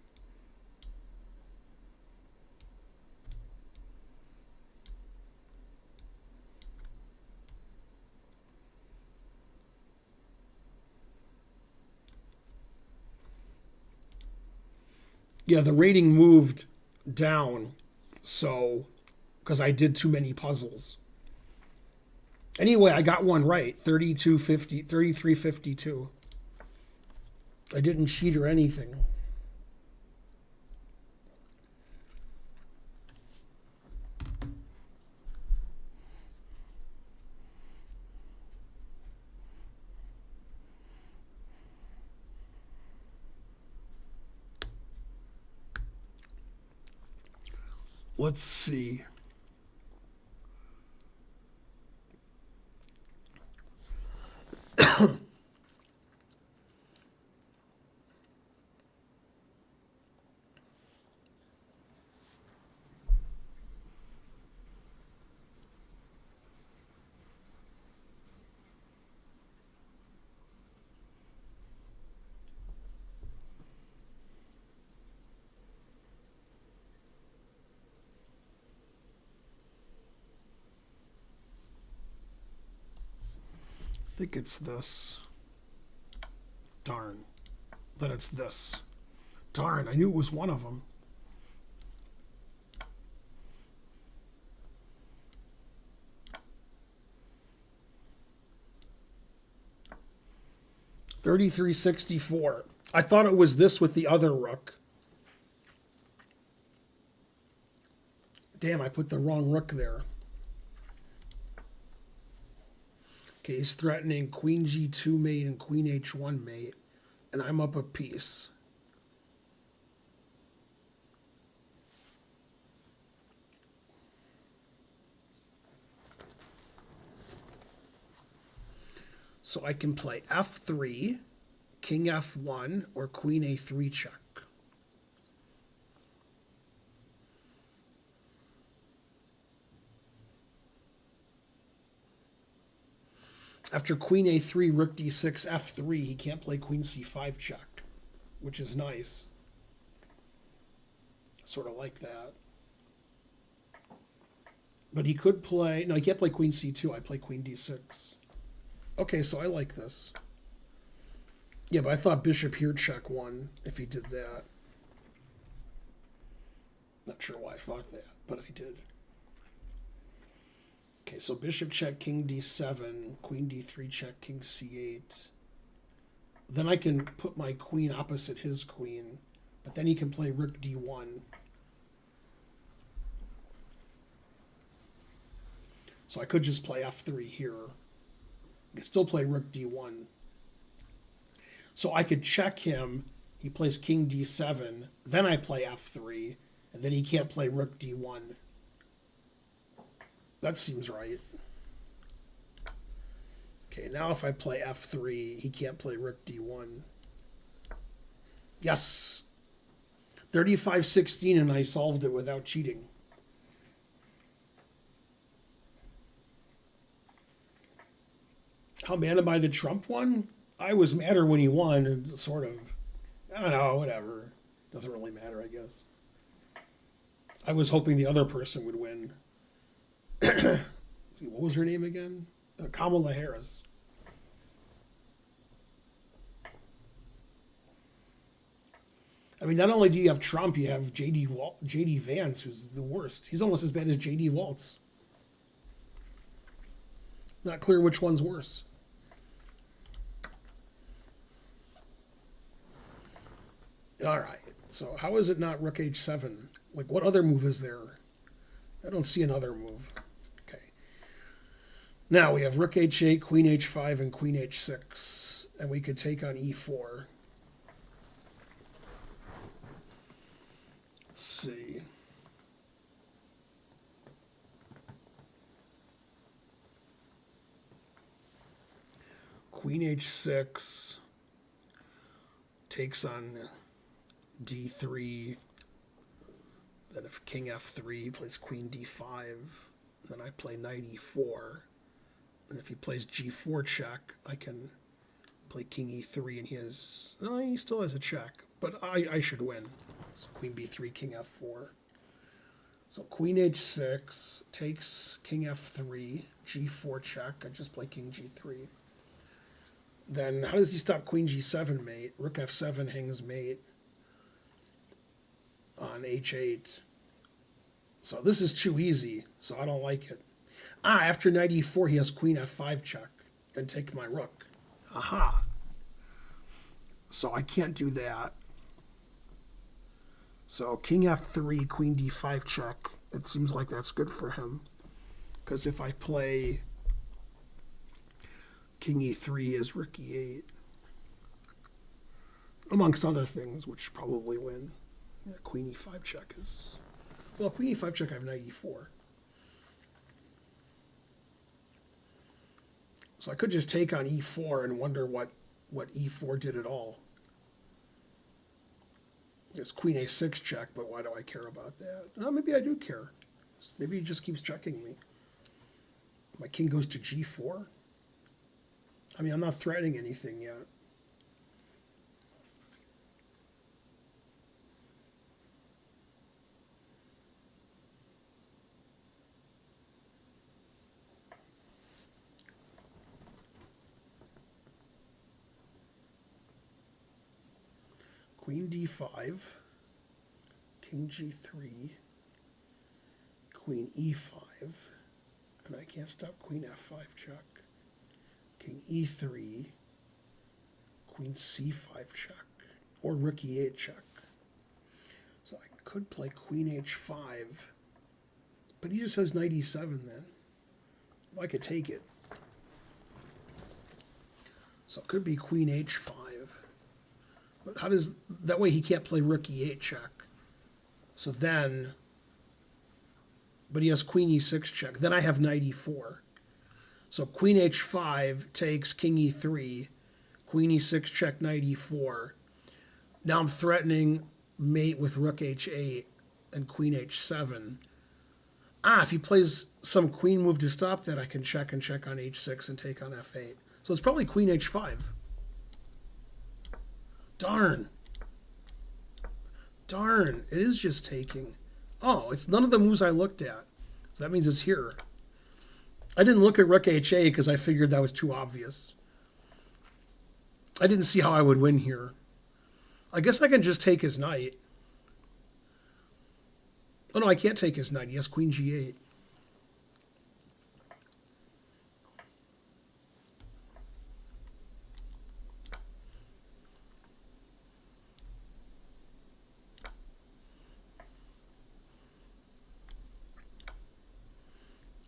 Yeah, the rating moved down, so because I did too many puzzles. Anyway, I got one right, 3352. I didn't cheat or anything. Let's see. I think it's this. Darn. Then it's this. Darn, I knew it was one of them. $33.64. I thought it was this with the other rook. Damn, I put the wrong rook there. Okay, he's threatening queen g2 mate and queen h1 mate, and I'm up a piece. So I can play f3, king f1, or queen a3 check. After queen a3, rook d6, f3, he can't play queen c5 check, which is nice. Sort of like that. But he could play... No, he can't play queen c2. I play queen d6. Okay, so I like this. Yeah, but I thought bishop here check won if he did that. Not sure why I thought that, but I did. Okay, so bishop check, king d7, queen d3 check, king c8. Then I can put my queen opposite his queen, but then he can play rook d1. So I could just play f3 here. I could still play rook d1. So I could check him. He plays king d7. Then I play f3. And then he can't play rook d1. That seems right. Okay, now if I play f3, he can't play rook d1. Yes. 35-16, and I solved it without cheating. How mad am I the Trump one? I was madder when he won, sort of. I don't know, whatever. Doesn't really matter, I guess. I was hoping the other person would win. What was her name again? Kamala Harris. I mean, not only do you have Trump, you have J.D. Vance, who's the worst. He's almost as bad as J.D. Waltz. Not clear which one's worse. All right. So how is it not rook h7? Like, what other move is there? I don't see another move. Okay. Now we have rook h8, queen h5, and queen h6. And we could take on e4. Let's see. Queen h6 takes on d3. Then if king f3 plays queen d5, then I play knight e4. And if he plays g4 check, I can play king e3, and he still has a check, but I should win. So queen b3, king f4. So queen h6 takes king f3, g4 check. I just play king g3. Then how does he stop queen g7 mate? Rook f7 hangs mate on h8. So this is too easy, so I don't like it. After knight e4, he has queen f5 check and take my rook. Aha. So I can't do that. So king f3, queen d5 check. It seems like that's good for him. Because if I play king e3 is rook e8. Amongst other things, which probably win. Yeah, queen e5 check is... Well, queen e5 check, I have knight e4. So I could just take on e4 and wonder what e4 did at all. It's queen a6 check, but why do I care about that? No, maybe I do care. Maybe he just keeps checking me. My king goes to g4. I mean, I'm not threatening anything yet. Queen d5, king g3, queen e5, and I can't stop queen f5 check. King e3, queen c5 check, or rook e8 check. So I could play queen h5, but he just has knight e7 then. Well, I could take it. So it could be queen h5. But how does... That way he can't play rook e8 check. So then... But he has queen e6 check. Then I have knight e4. So queen h5 takes king e3, queen e6 check, knight e4. Now I'm threatening mate with rook h8 and queen h7. If he plays some queen move to stop that, I can check and check on h6 and take on f8. So it's probably queen h5. Darn. Darn. It is just taking. Oh, it's none of the moves I looked at. So that means it's here. I didn't look at rook h8 because I figured that was too obvious. I didn't see how I would win here. I guess I can just take his knight. Oh, no, I can't take his knight. He has queen g8.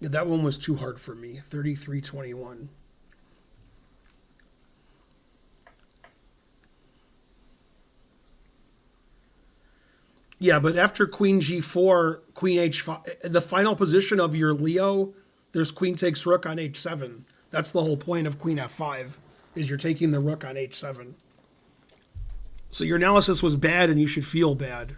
Yeah, that one was too hard for me. 33-21. Yeah, but after queen g4, queen h5, the final position of your Leo, there's queen takes rook on h7. That's the whole point of queen f5, is you're taking the rook on h7. So your analysis was bad and you should feel bad.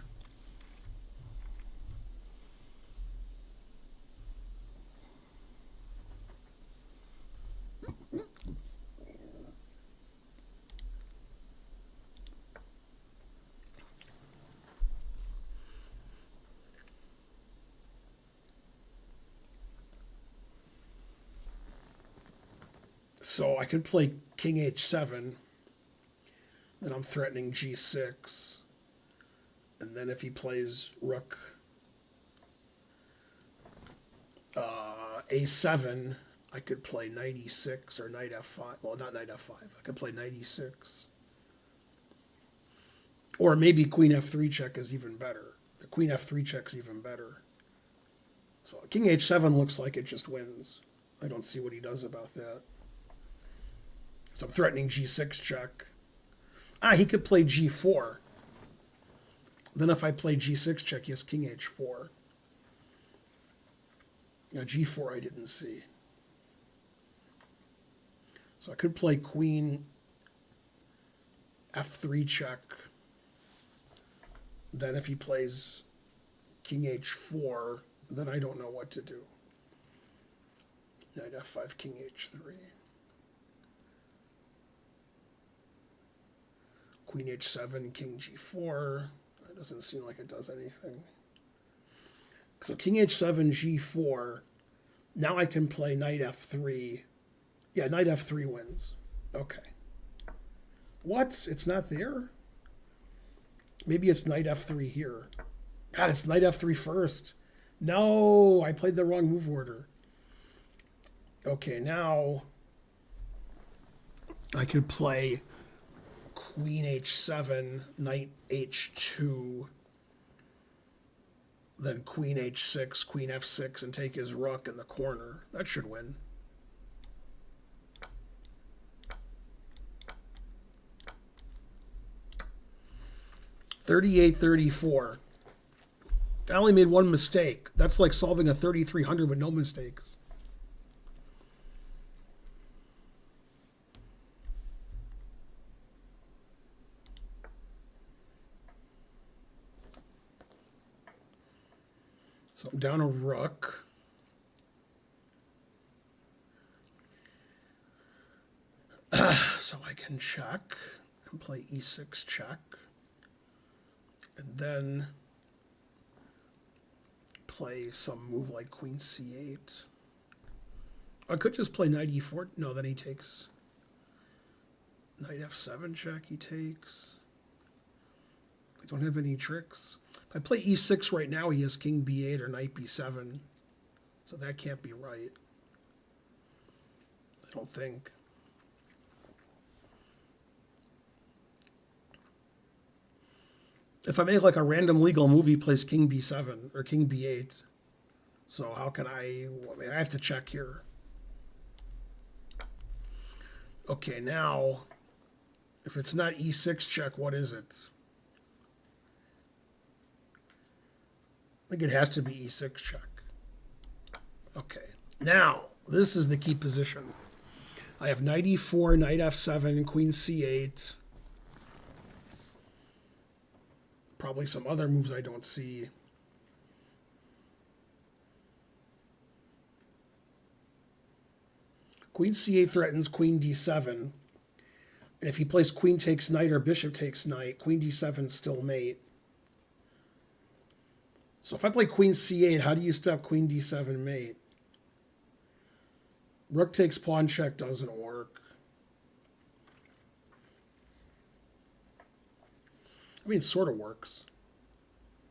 So I could play king h7, then I'm threatening g6, and then if he plays rook a7, I could play knight e6 or knight f5. Well, not knight f5. I could play knight e6. Or maybe queen f3 check is even better. The queen f3 check's even better. So king h7 looks like it just wins. I don't see what he does about that. So I'm threatening g6 check. He could play g4. Then if I play g6 check, he has king h4. Now g4 I didn't see. So I could play queen f3 check. Then if he plays king h4, then I don't know what to do. Knight f5, king h3. Queen h7, king g4. That doesn't seem like it does anything. So king h7, g4. Now I can play knight f3. Yeah, knight f3 wins. Okay. What? It's not there? Maybe it's knight f3 here. God, it's knight f3 first. No, I played the wrong move order. Okay, now I could play queen h7, knight h2, then queen h6, queen f6, and take his rook in the corner. That should win. $38-34. I only made one mistake. That's like solving a 3300 with no mistakes. So I'm down a rook. So I can check and play e6 check. And then play some move like queen c8. I could just play knight e4. No, then he takes knight f7 check. He takes. I don't have any tricks. If I play e6 right now, he has king b8 or knight b7. So that can't be right. I don't think. If I make like a random legal move, he plays king b7 or king b8. So how can I mean, I have to check here. Okay, now, if it's not e6 check, what is it? I think it has to be e6 check. Okay, now, this is the key position. I have knight e4, knight f7, queen c8. Probably some other moves I don't see. Queen c8 threatens queen d7. If he plays queen takes knight or bishop takes knight, queen d7 still mate. So if I play queen c8, how do you stop queen d7 mate? Rook takes pawn check doesn't work. I mean, it sort of works,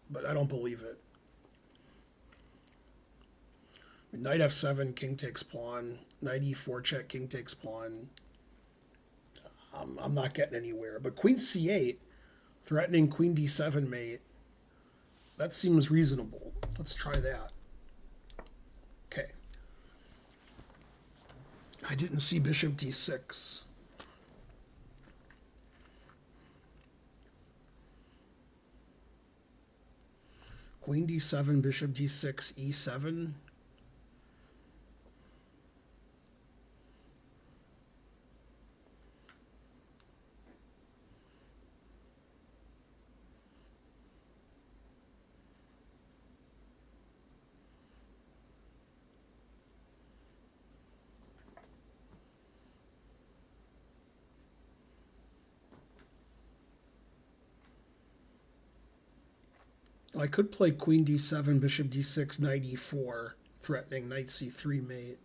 but I don't believe it. Knight f7, king takes pawn. Knight e4 check, king takes pawn. I'm not getting anywhere. But queen c8, threatening queen d7 mate, that seems reasonable. Let's try that. Okay. I didn't see bishop d6. Queen d7, bishop d6, e7. I could play queen d7, bishop d6, knight e4, threatening knight c3 mate,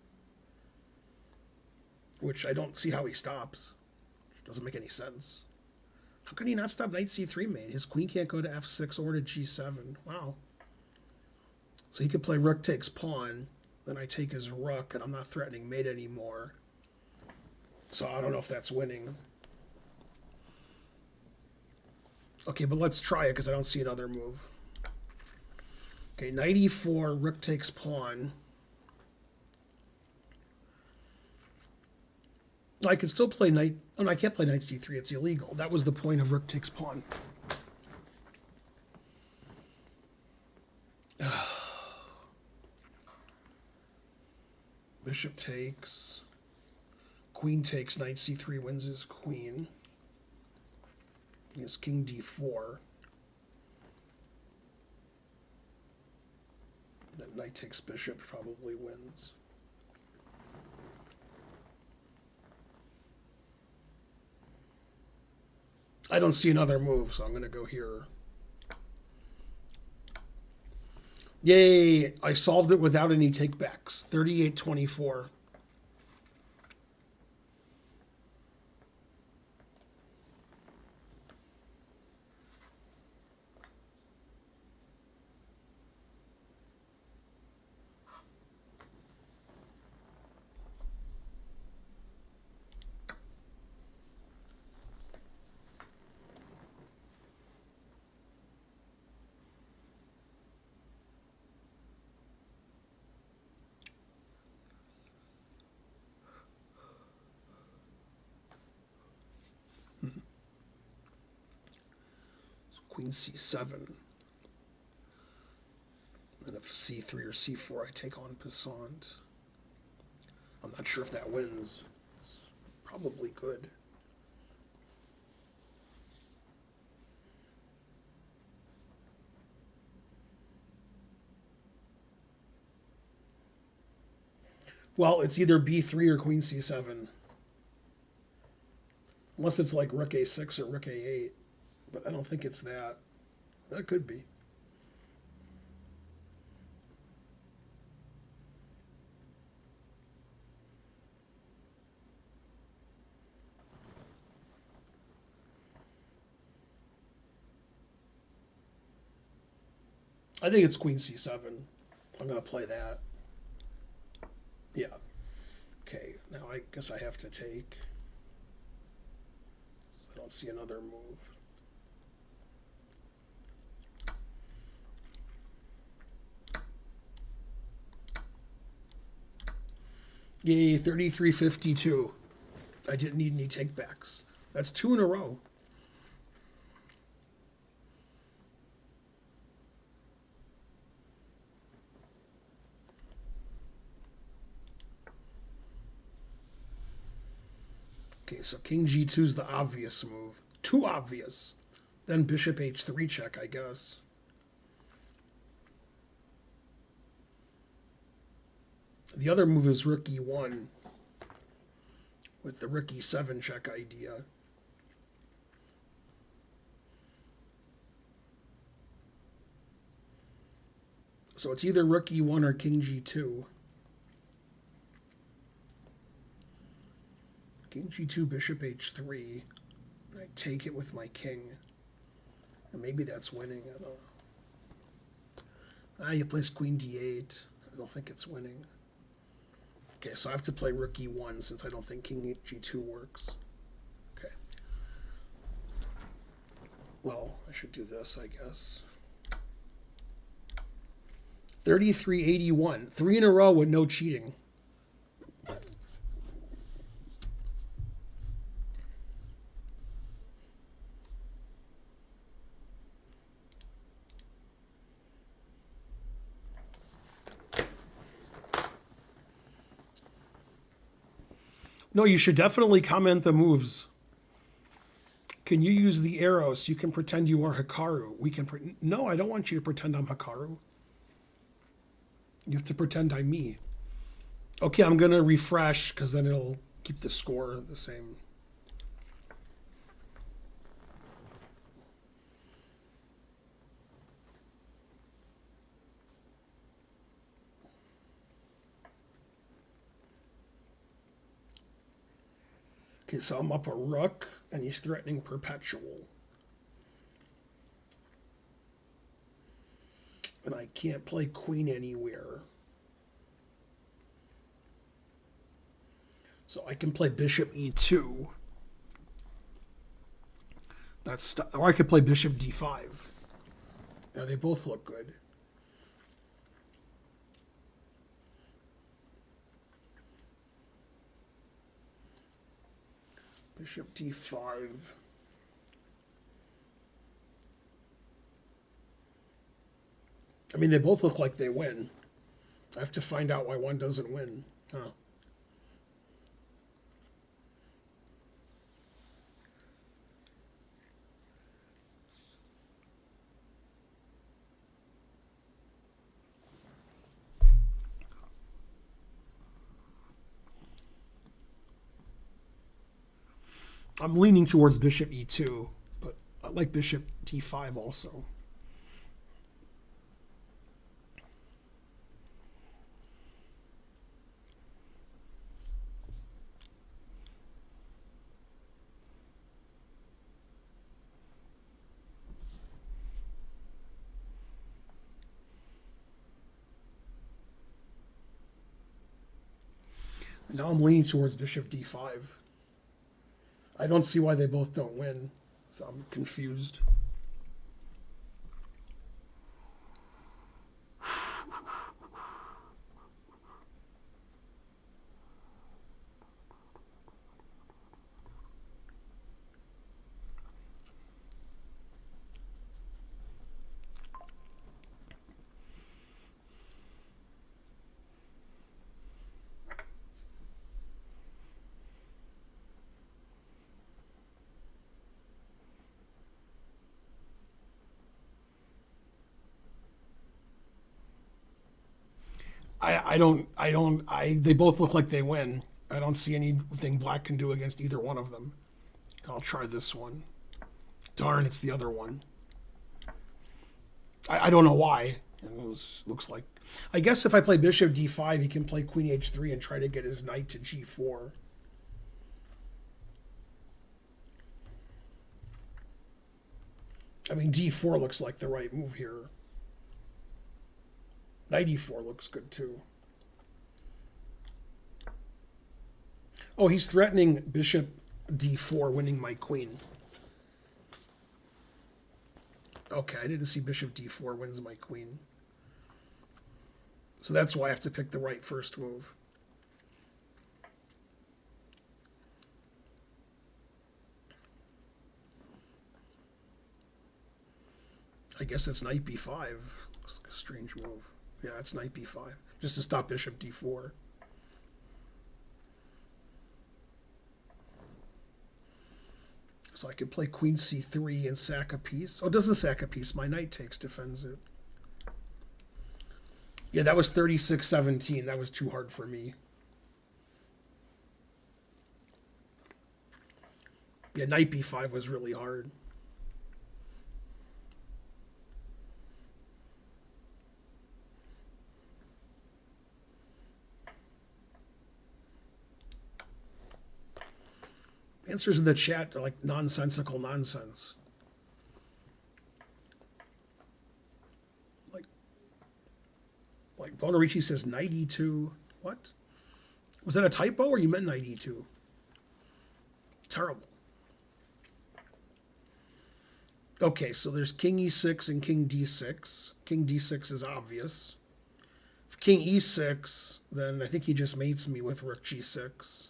which I don't see how he stops. Doesn't make any sense. How can he not stop knight c3 mate? His queen can't go to f6 or to g7. Wow. So he could play rook takes pawn, then I take his rook, and I'm not threatening mate anymore. So I don't know if that's winning. Okay, but let's try it because I don't see another move. Okay, knight e4, rook takes pawn. I can still play knight. Oh, no, I can't play knight c3. It's illegal. That was the point of rook takes pawn. Bishop takes. Queen takes. Knight c3 wins his queen. He has king d4. Then knight takes bishop probably wins. I don't see another move, so I'm going to go here. Yay! I solved it without any takebacks. 38-24. Queen c7. And if c3 or c4, I take on passant. I'm not sure if that wins. It's probably good. Well, it's either b3 or queen c7. Unless it's like rook a6 or rook a8. But I don't think it's that. That could be. I think it's queen c7. I'm going to play that. Yeah. Okay, now I guess I have to take. So I don't see another move. Yay, 33-52. I didn't need any takebacks. That's 2 in a row. Okay, so king g2 is the obvious move. Too obvious. Then bishop h3 check, I guess. The other move is rook e1 with the rook e7 check idea. So it's either rook e1 or king g2. King g2, bishop h3. I take it with my king. And maybe that's winning. I don't know. He plays queen d8. I don't think it's winning. Okay, so I have to play rook e1 since I don't think king g2 works. Okay. Well, I should do this, I guess. 33-81. 3 in a row with no cheating. No, you should definitely comment the moves. Can you use the arrow so you can pretend you are Hikaru? No, I don't want you to pretend I'm Hikaru. You have to pretend I'm me. Okay, I'm going to refresh because then it'll keep the score the same. Okay, so I'm up a rook, and he's threatening perpetual. And I can't play queen anywhere. So I can play bishop e2. Or I could play bishop d5. Yeah, they both look good. Bishop d5. I mean, they both look like they win. I have to find out why one doesn't win. Huh. I'm leaning towards bishop e2, but I like bishop d5 also. Now I'm leaning towards bishop d5. I don't see why they both don't win, so I'm confused. They both look like they win. I don't see anything black can do against either one of them. I'll try this one. Darn, it's the other one. I don't know why. Looks like. I guess if I play bishop d5, he can play queen h3 and try to get his knight to g4. I mean, d4 looks like the right move here. Knight e4 looks good too. Oh, he's threatening bishop d4, winning my queen. Okay, I didn't see bishop d4 wins my queen. So that's why I have to pick the right first move. I guess it's knight b5. It's a strange move. Yeah, it's knight b5. Just to stop bishop d4. So I could play queen c3 and sack a piece. Oh, it doesn't sack a piece. My knight takes, defends it. Yeah, that was 36-17. That was too hard for me. Yeah, knight b5 was really hard. Answers in the chat are like nonsensical nonsense. Like Bonarici says knight e2. What? Was that a typo or you meant knight e2? Terrible. Okay, so there's king e6 and king d6. King d6 is obvious. If king e6, then I think he just mates me with rook g6.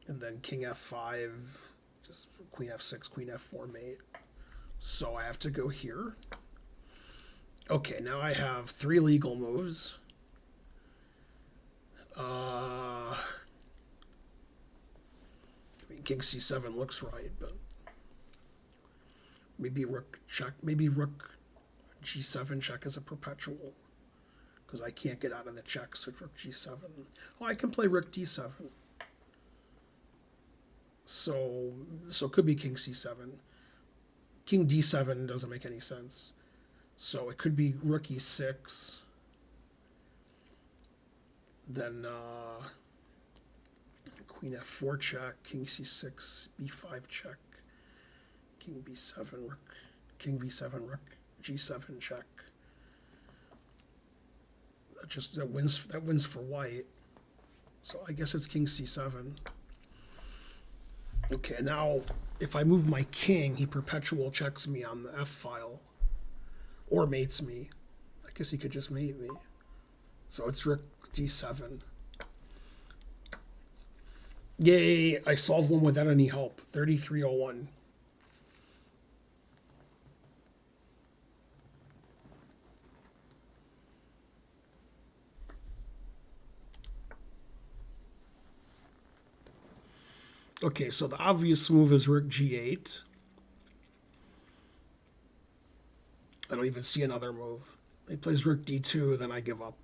And then king f5, just queen f6, queen f4 mate. So I have to go here. Okay, now I have 3 legal moves. I mean, king c7 looks right, but maybe rook check. Maybe rook g7 check is a perpetual, because I can't get out of the checks with rook g7. Oh, I can play rook d7. So it could be king c7. King d7 doesn't make any sense. So it could be rook e6. Then queen f4 check, king c6, b5 check, king b7 rook, king b7 rook, g7 check. That wins for white. So I guess it's king c7. Okay, now if I move my king, he perpetual checks me on the F file. Or mates me. I guess he could just mate me. So it's rook d7. Yay, I solved one without any help. 3301. Okay, so the obvious move is rook g8. I don't even see another move. He plays rook d2, then I give up.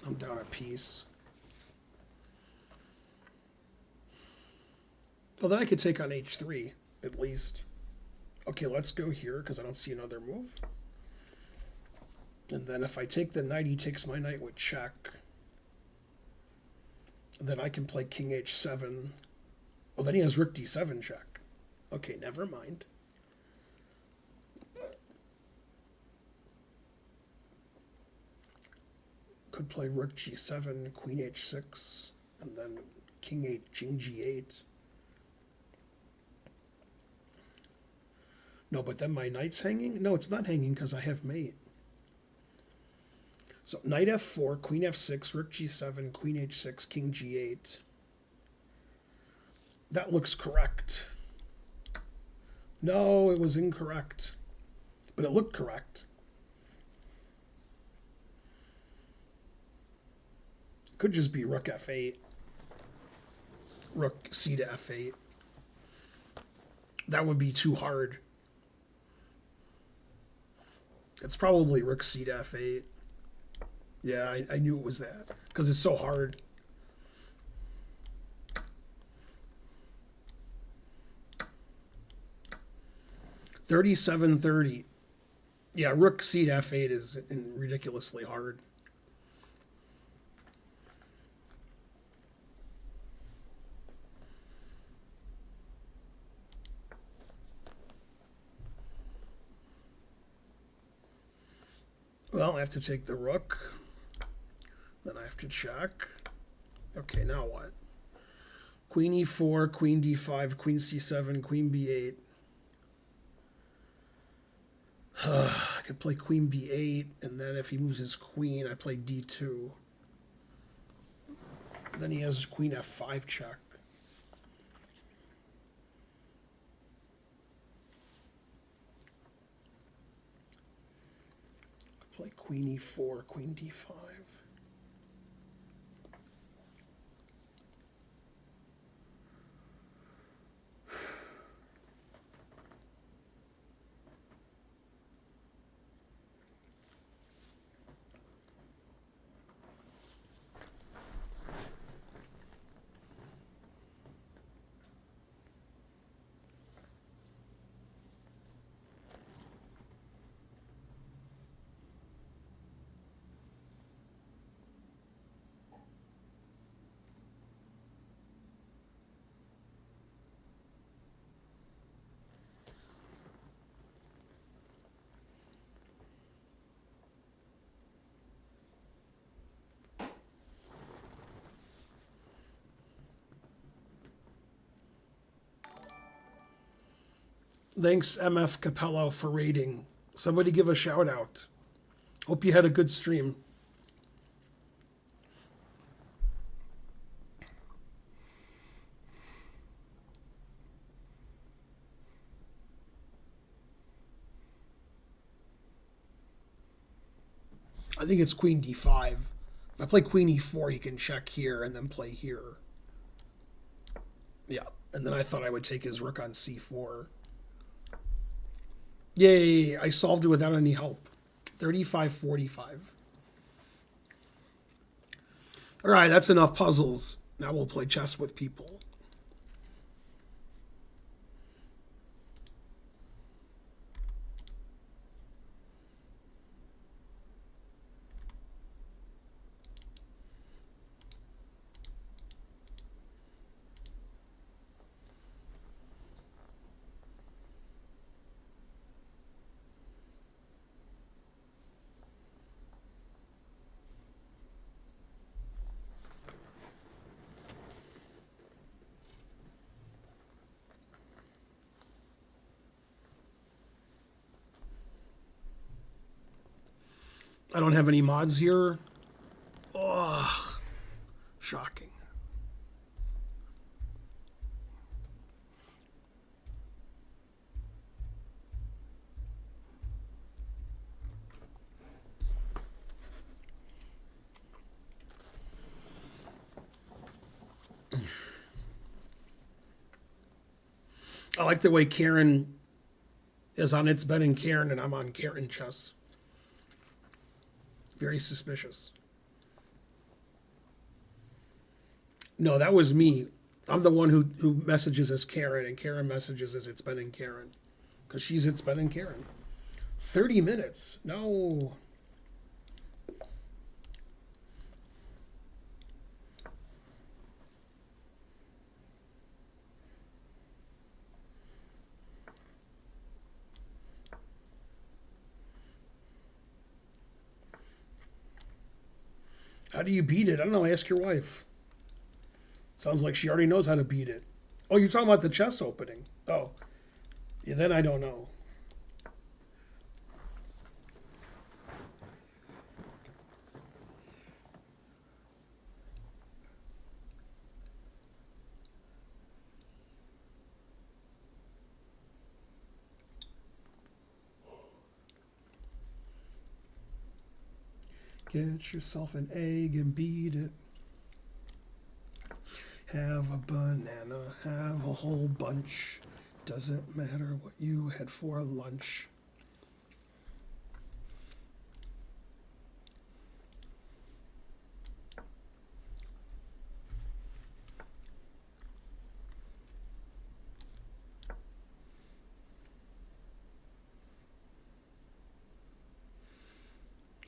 I'm down a piece. Well, then I could take on h3, at least. Okay, let's go here, because I don't see another move. And then if I take the knight, he takes my knight with check. Then I can play king h7. Well, then he has rook d7 check. Okay, never mind. Could play rook g7, queen h6, and then king g8. No, but then my knight's hanging? No, it's not hanging because I have mate. So knight f4, queen f6, rook g7, queen h6, king g8. That looks correct. No, it was incorrect. But it looked correct. Could just be rook f8. Rook c to f8. That would be too hard. It's probably rook c to f8. Yeah, I knew it was that. Because it's so hard. $37.30. Yeah, rook c to f8 is ridiculously hard. Well, I have to take the rook. Then I have to check. Okay, now what? Queen e4, queen d5, queen c7, queen b8. I could play queen b8, and then if he moves his queen, I play d2. Then he has queen f5 check. Play queen e4, queen d5. Thanks, MF Capello, for rating. Somebody give a shout out. Hope you had a good stream. I think it's queen d5. If I play queen e4, he can check here and then play here. Yeah, and then I thought I would take his rook on c4. Yay, I solved it without any help. 35-45. All right, that's enough puzzles. Now we'll play chess with people. I don't have any mods here. Oh, shocking. I like the way Karen is on It's Ben and Karen, and I'm on Karen Chess. Very suspicious. No, that was me. I'm the one who messages as Karen, and Karen messages as It's Ben and Karen. Because she's It's Ben and Karen. 30 minutes. No. How do you beat it? I don't know. Ask your wife. Sounds like she already knows how to beat it. Oh, you're talking about the chess opening. Oh. Yeah, then I don't know. Get yourself an egg and beat it. Have a banana, have a whole bunch. Doesn't matter what you had for lunch.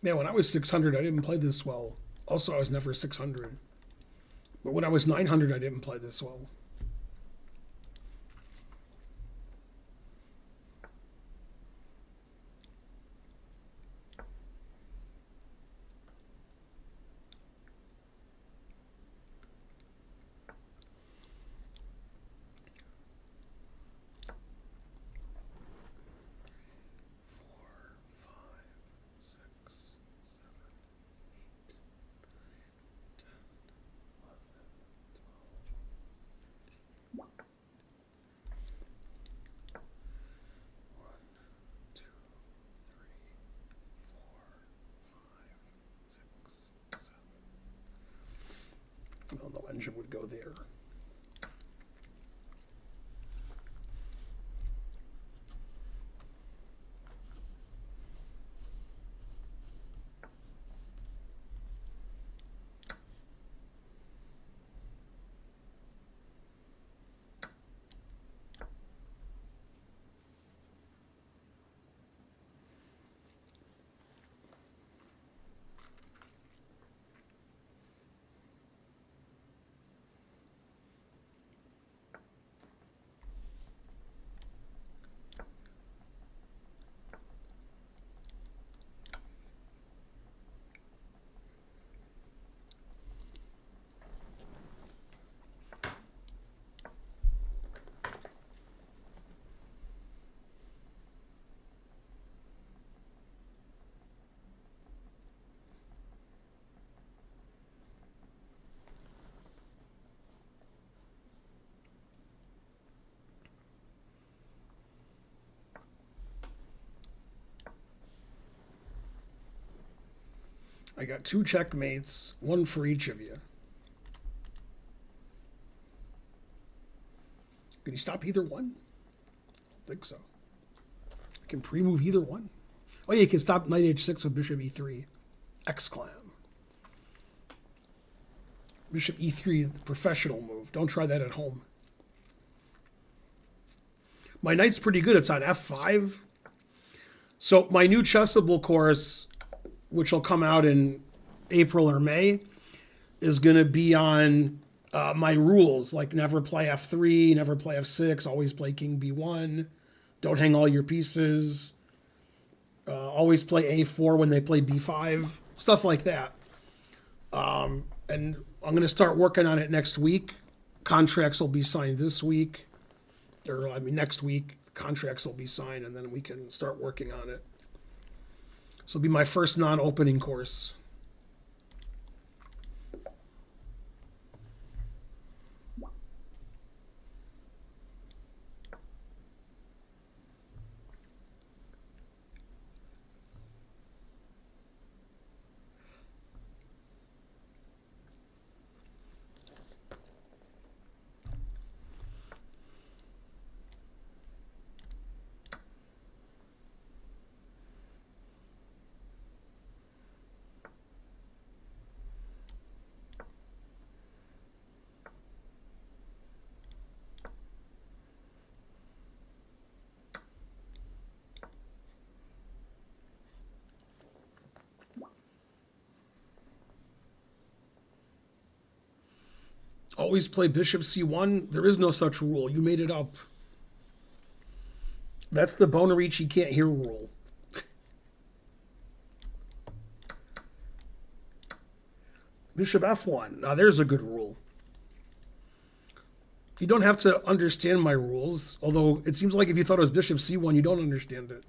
Man, when I was 600, I didn't play this well. Also, I was never 600. But when I was 900, I didn't play this well. Well, no engine would go there. I got 2 checkmates, 1 for each of you. Can you stop either one? I don't think so. I can pre-move either one. Oh, yeah, you can stop knight h6 with bishop e3. Exclam. Bishop e3, the professional move. Don't try that at home. My knight's pretty good. It's on f5. So my new Chessable course, which will come out in April or May, is going to be on my rules, like never play f3, never play f6, always play king b1, don't hang all your pieces, always play a4 when they play b5, stuff like that. And I'm going to start working on it next week. Contracts will be signed this week, next week. Contracts will be signed, and then we can start working on it. This will be my first non-opening course. Always play bishop c1. There is no such rule. You made it up. That's the Bonarici can't hear rule. Bishop f1. Now there's a good rule. You don't have to understand my rules, although it seems like if you thought it was bishop c1, you don't understand it.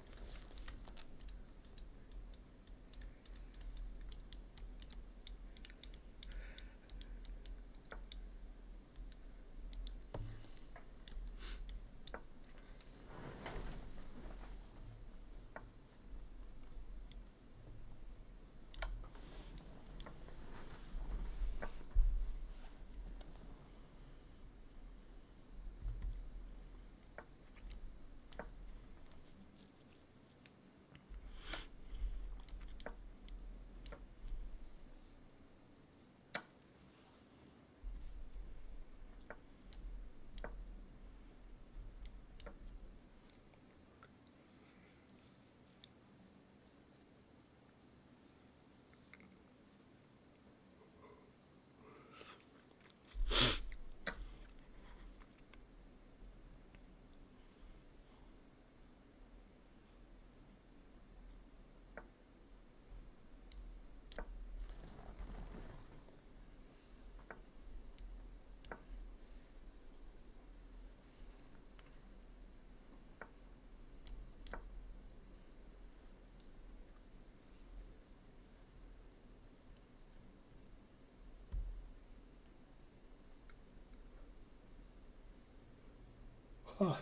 Huh.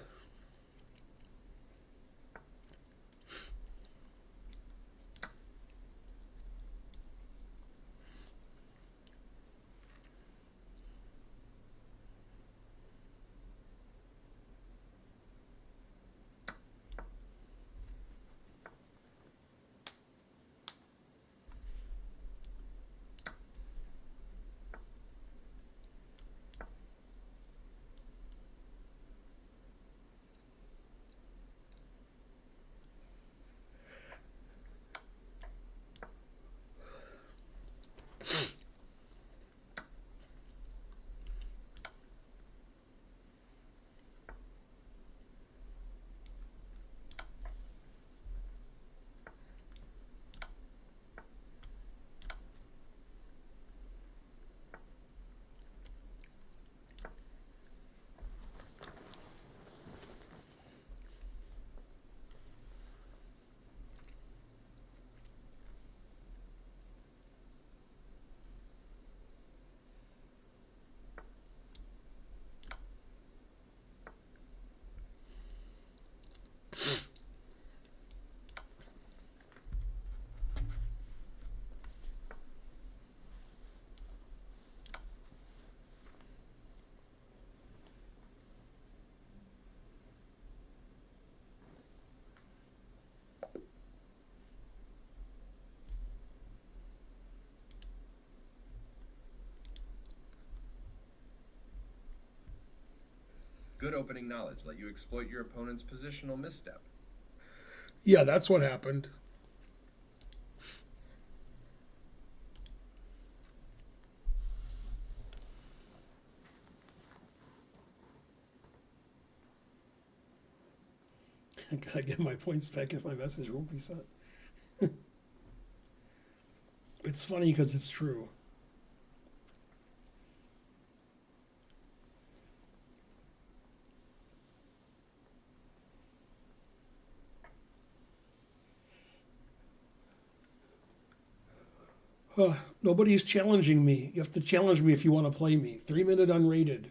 Good opening knowledge let you exploit your opponent's positional misstep. Yeah, that's what happened. Can I get my points back if my message won't be sent? It's funny because it's true. Nobody's challenging me. You have to challenge me if you want to play me. 3-minute unrated.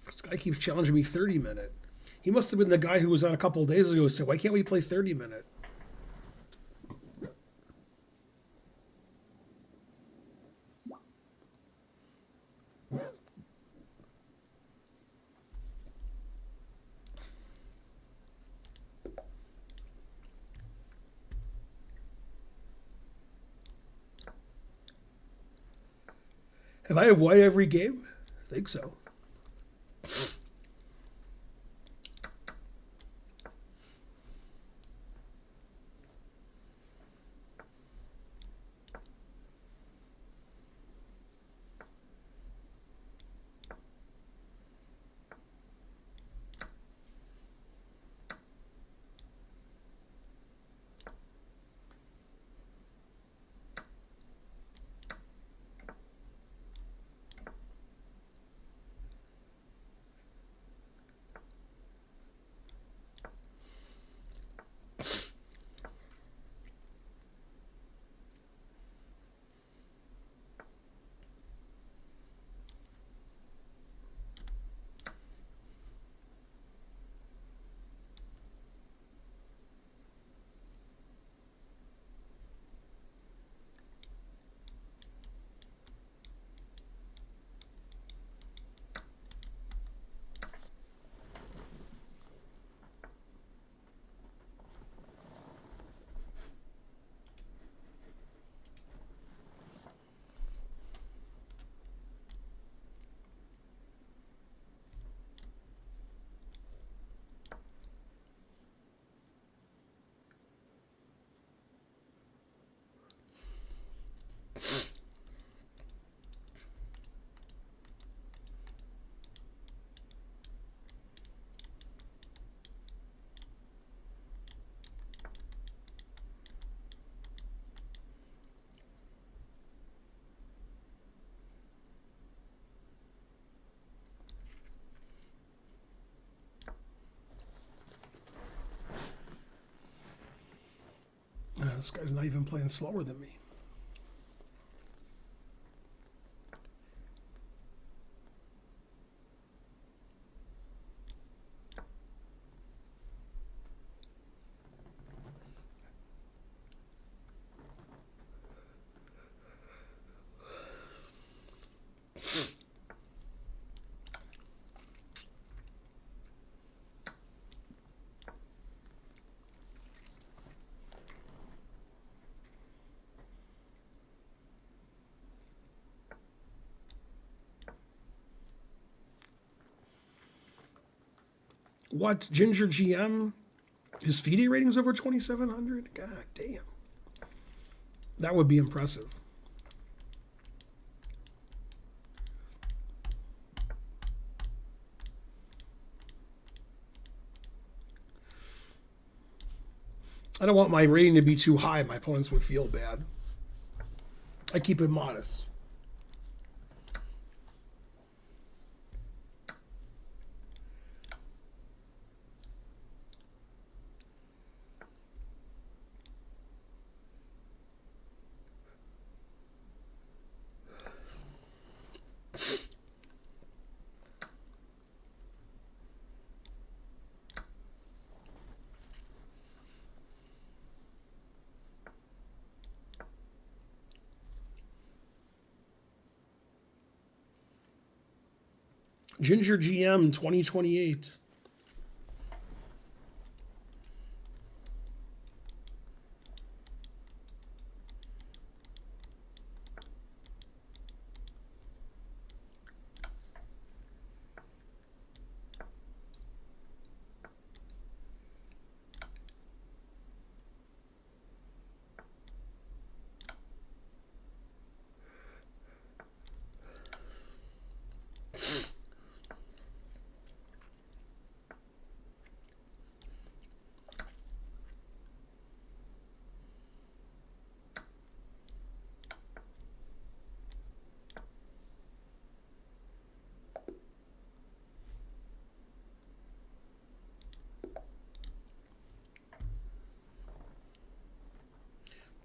This guy keeps challenging me 30-minute. He must have been the guy who was on a couple of days ago who said, why can't we play 30-minute? Have I have white every game? I think so. This guy's not even playing slower than me. What? Ginger GM? His FIDE rating's over 2,700? God damn. That would be impressive. I don't want my rating to be too high. My opponents would feel bad. I keep it modest. Ginger GM 2028.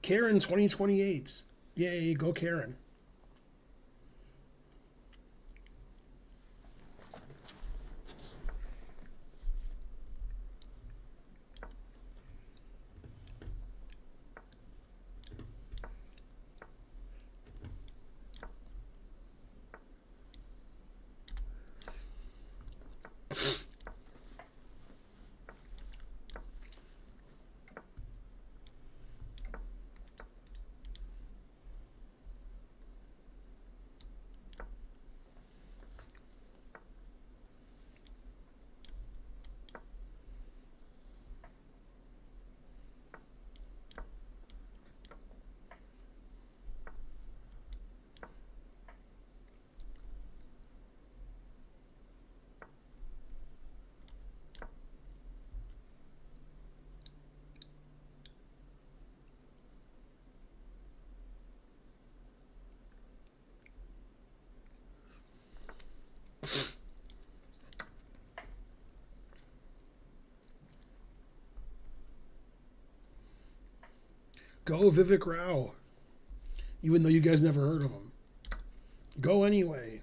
Karen 2028. Yay, go Karen. Go Vivek Rao. Even though you guys never heard of him. Go anyway.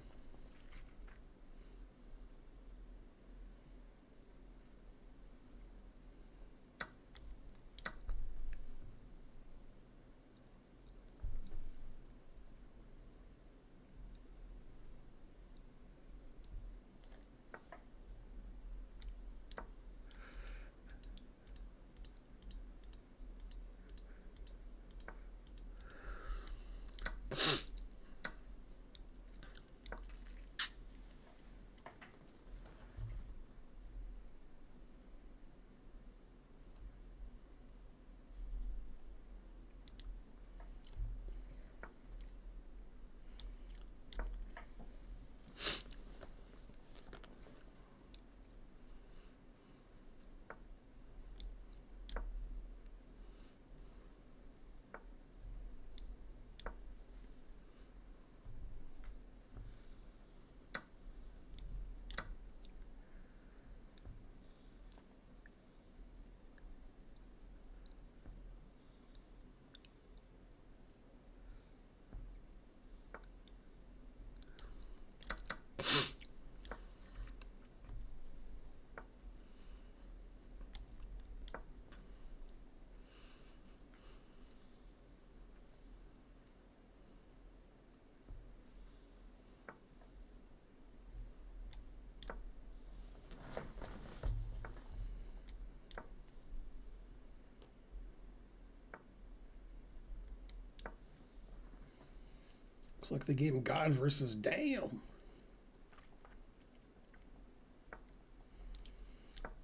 Looks like the game God versus Damn.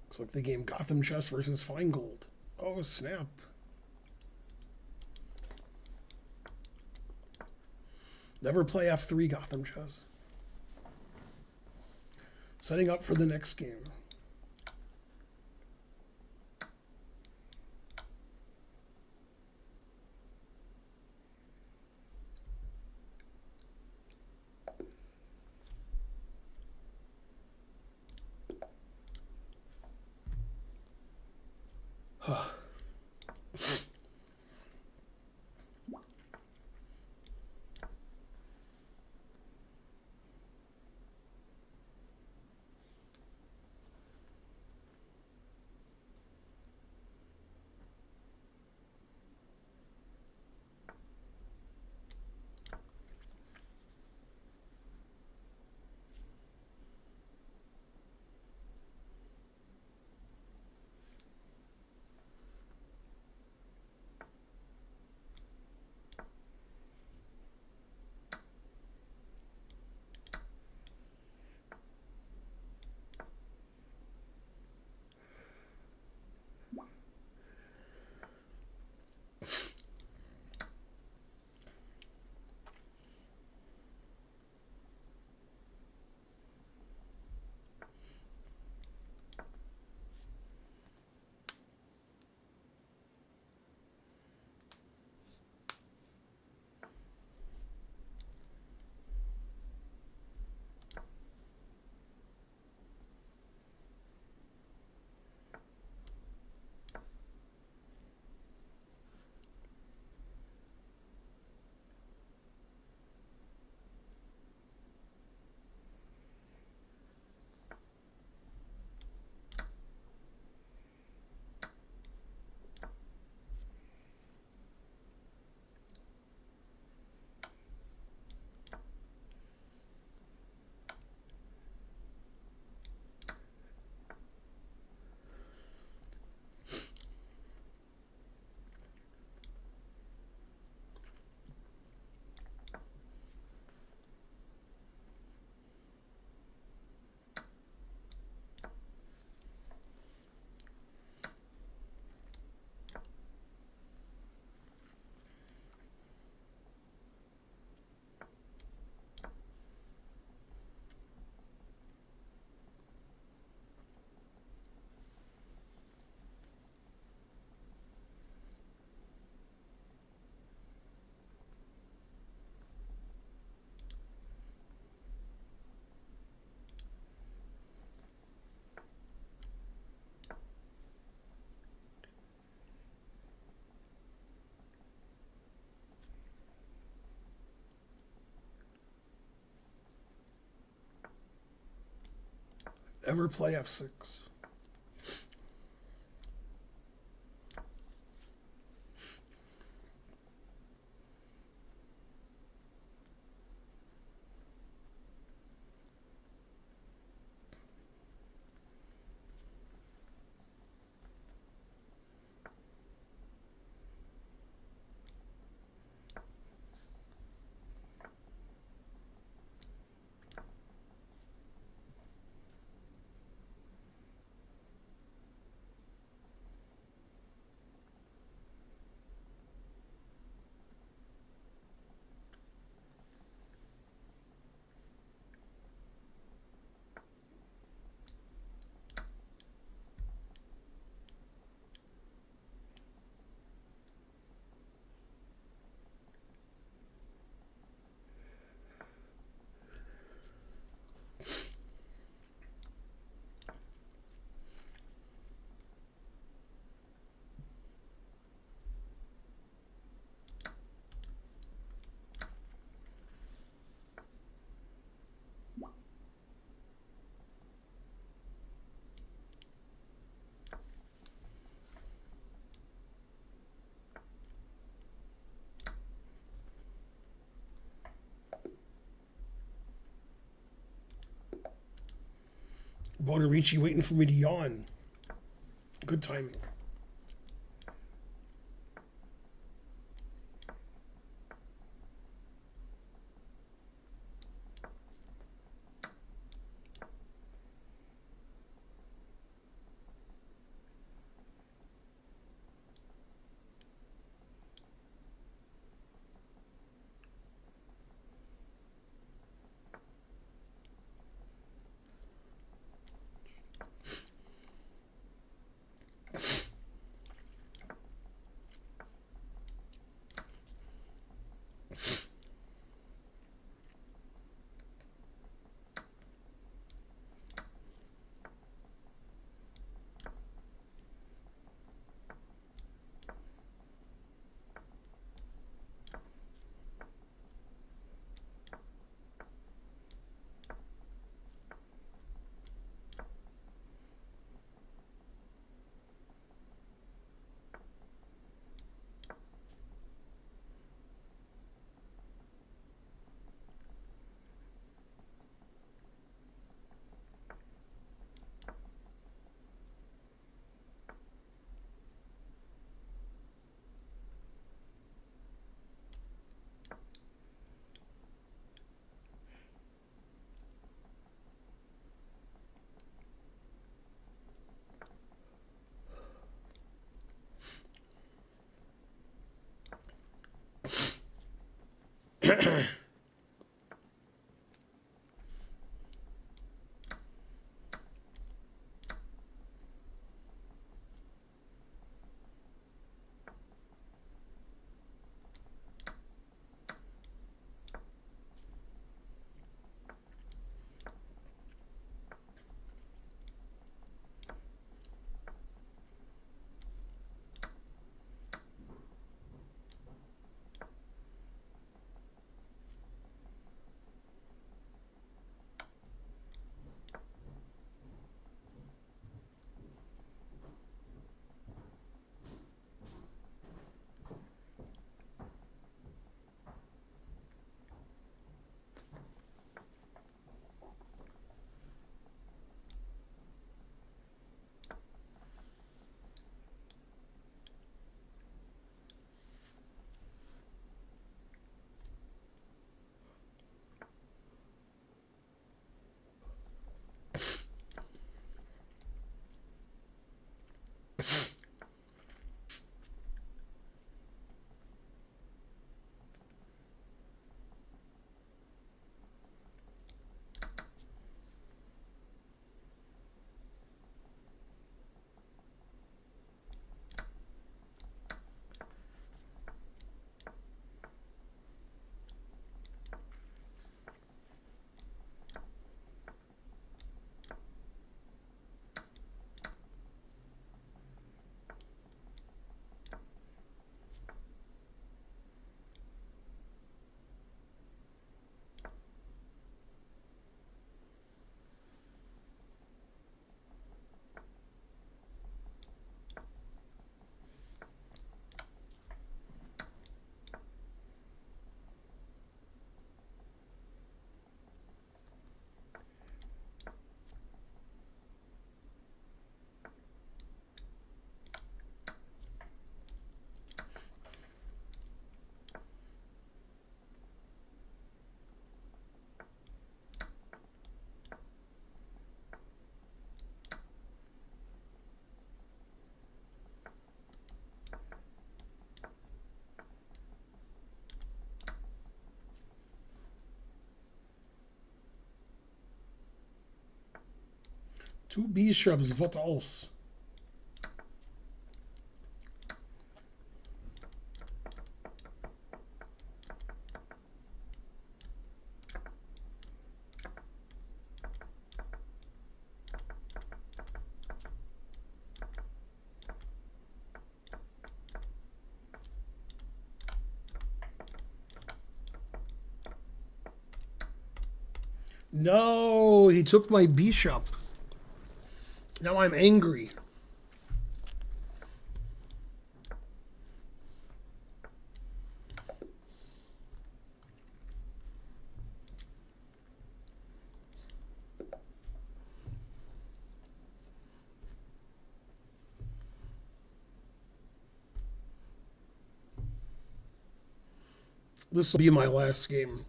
Looks like the game Gotham Chess versus Feingold. Oh, snap. Never play F3 Gotham Chess. Setting up for the next game. Ever play f6? Bonarici waiting for me to yawn. Good timing. Two bishops, what else? No, he took my bishop. Now I'm angry. This will be my last game.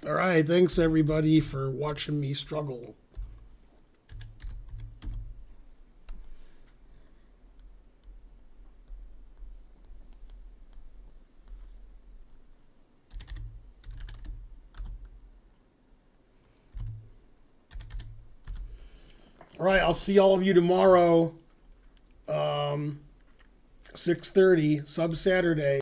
All right, thanks everybody for watching me struggle. All right, I'll see all of you tomorrow, 6:30, sub Saturday.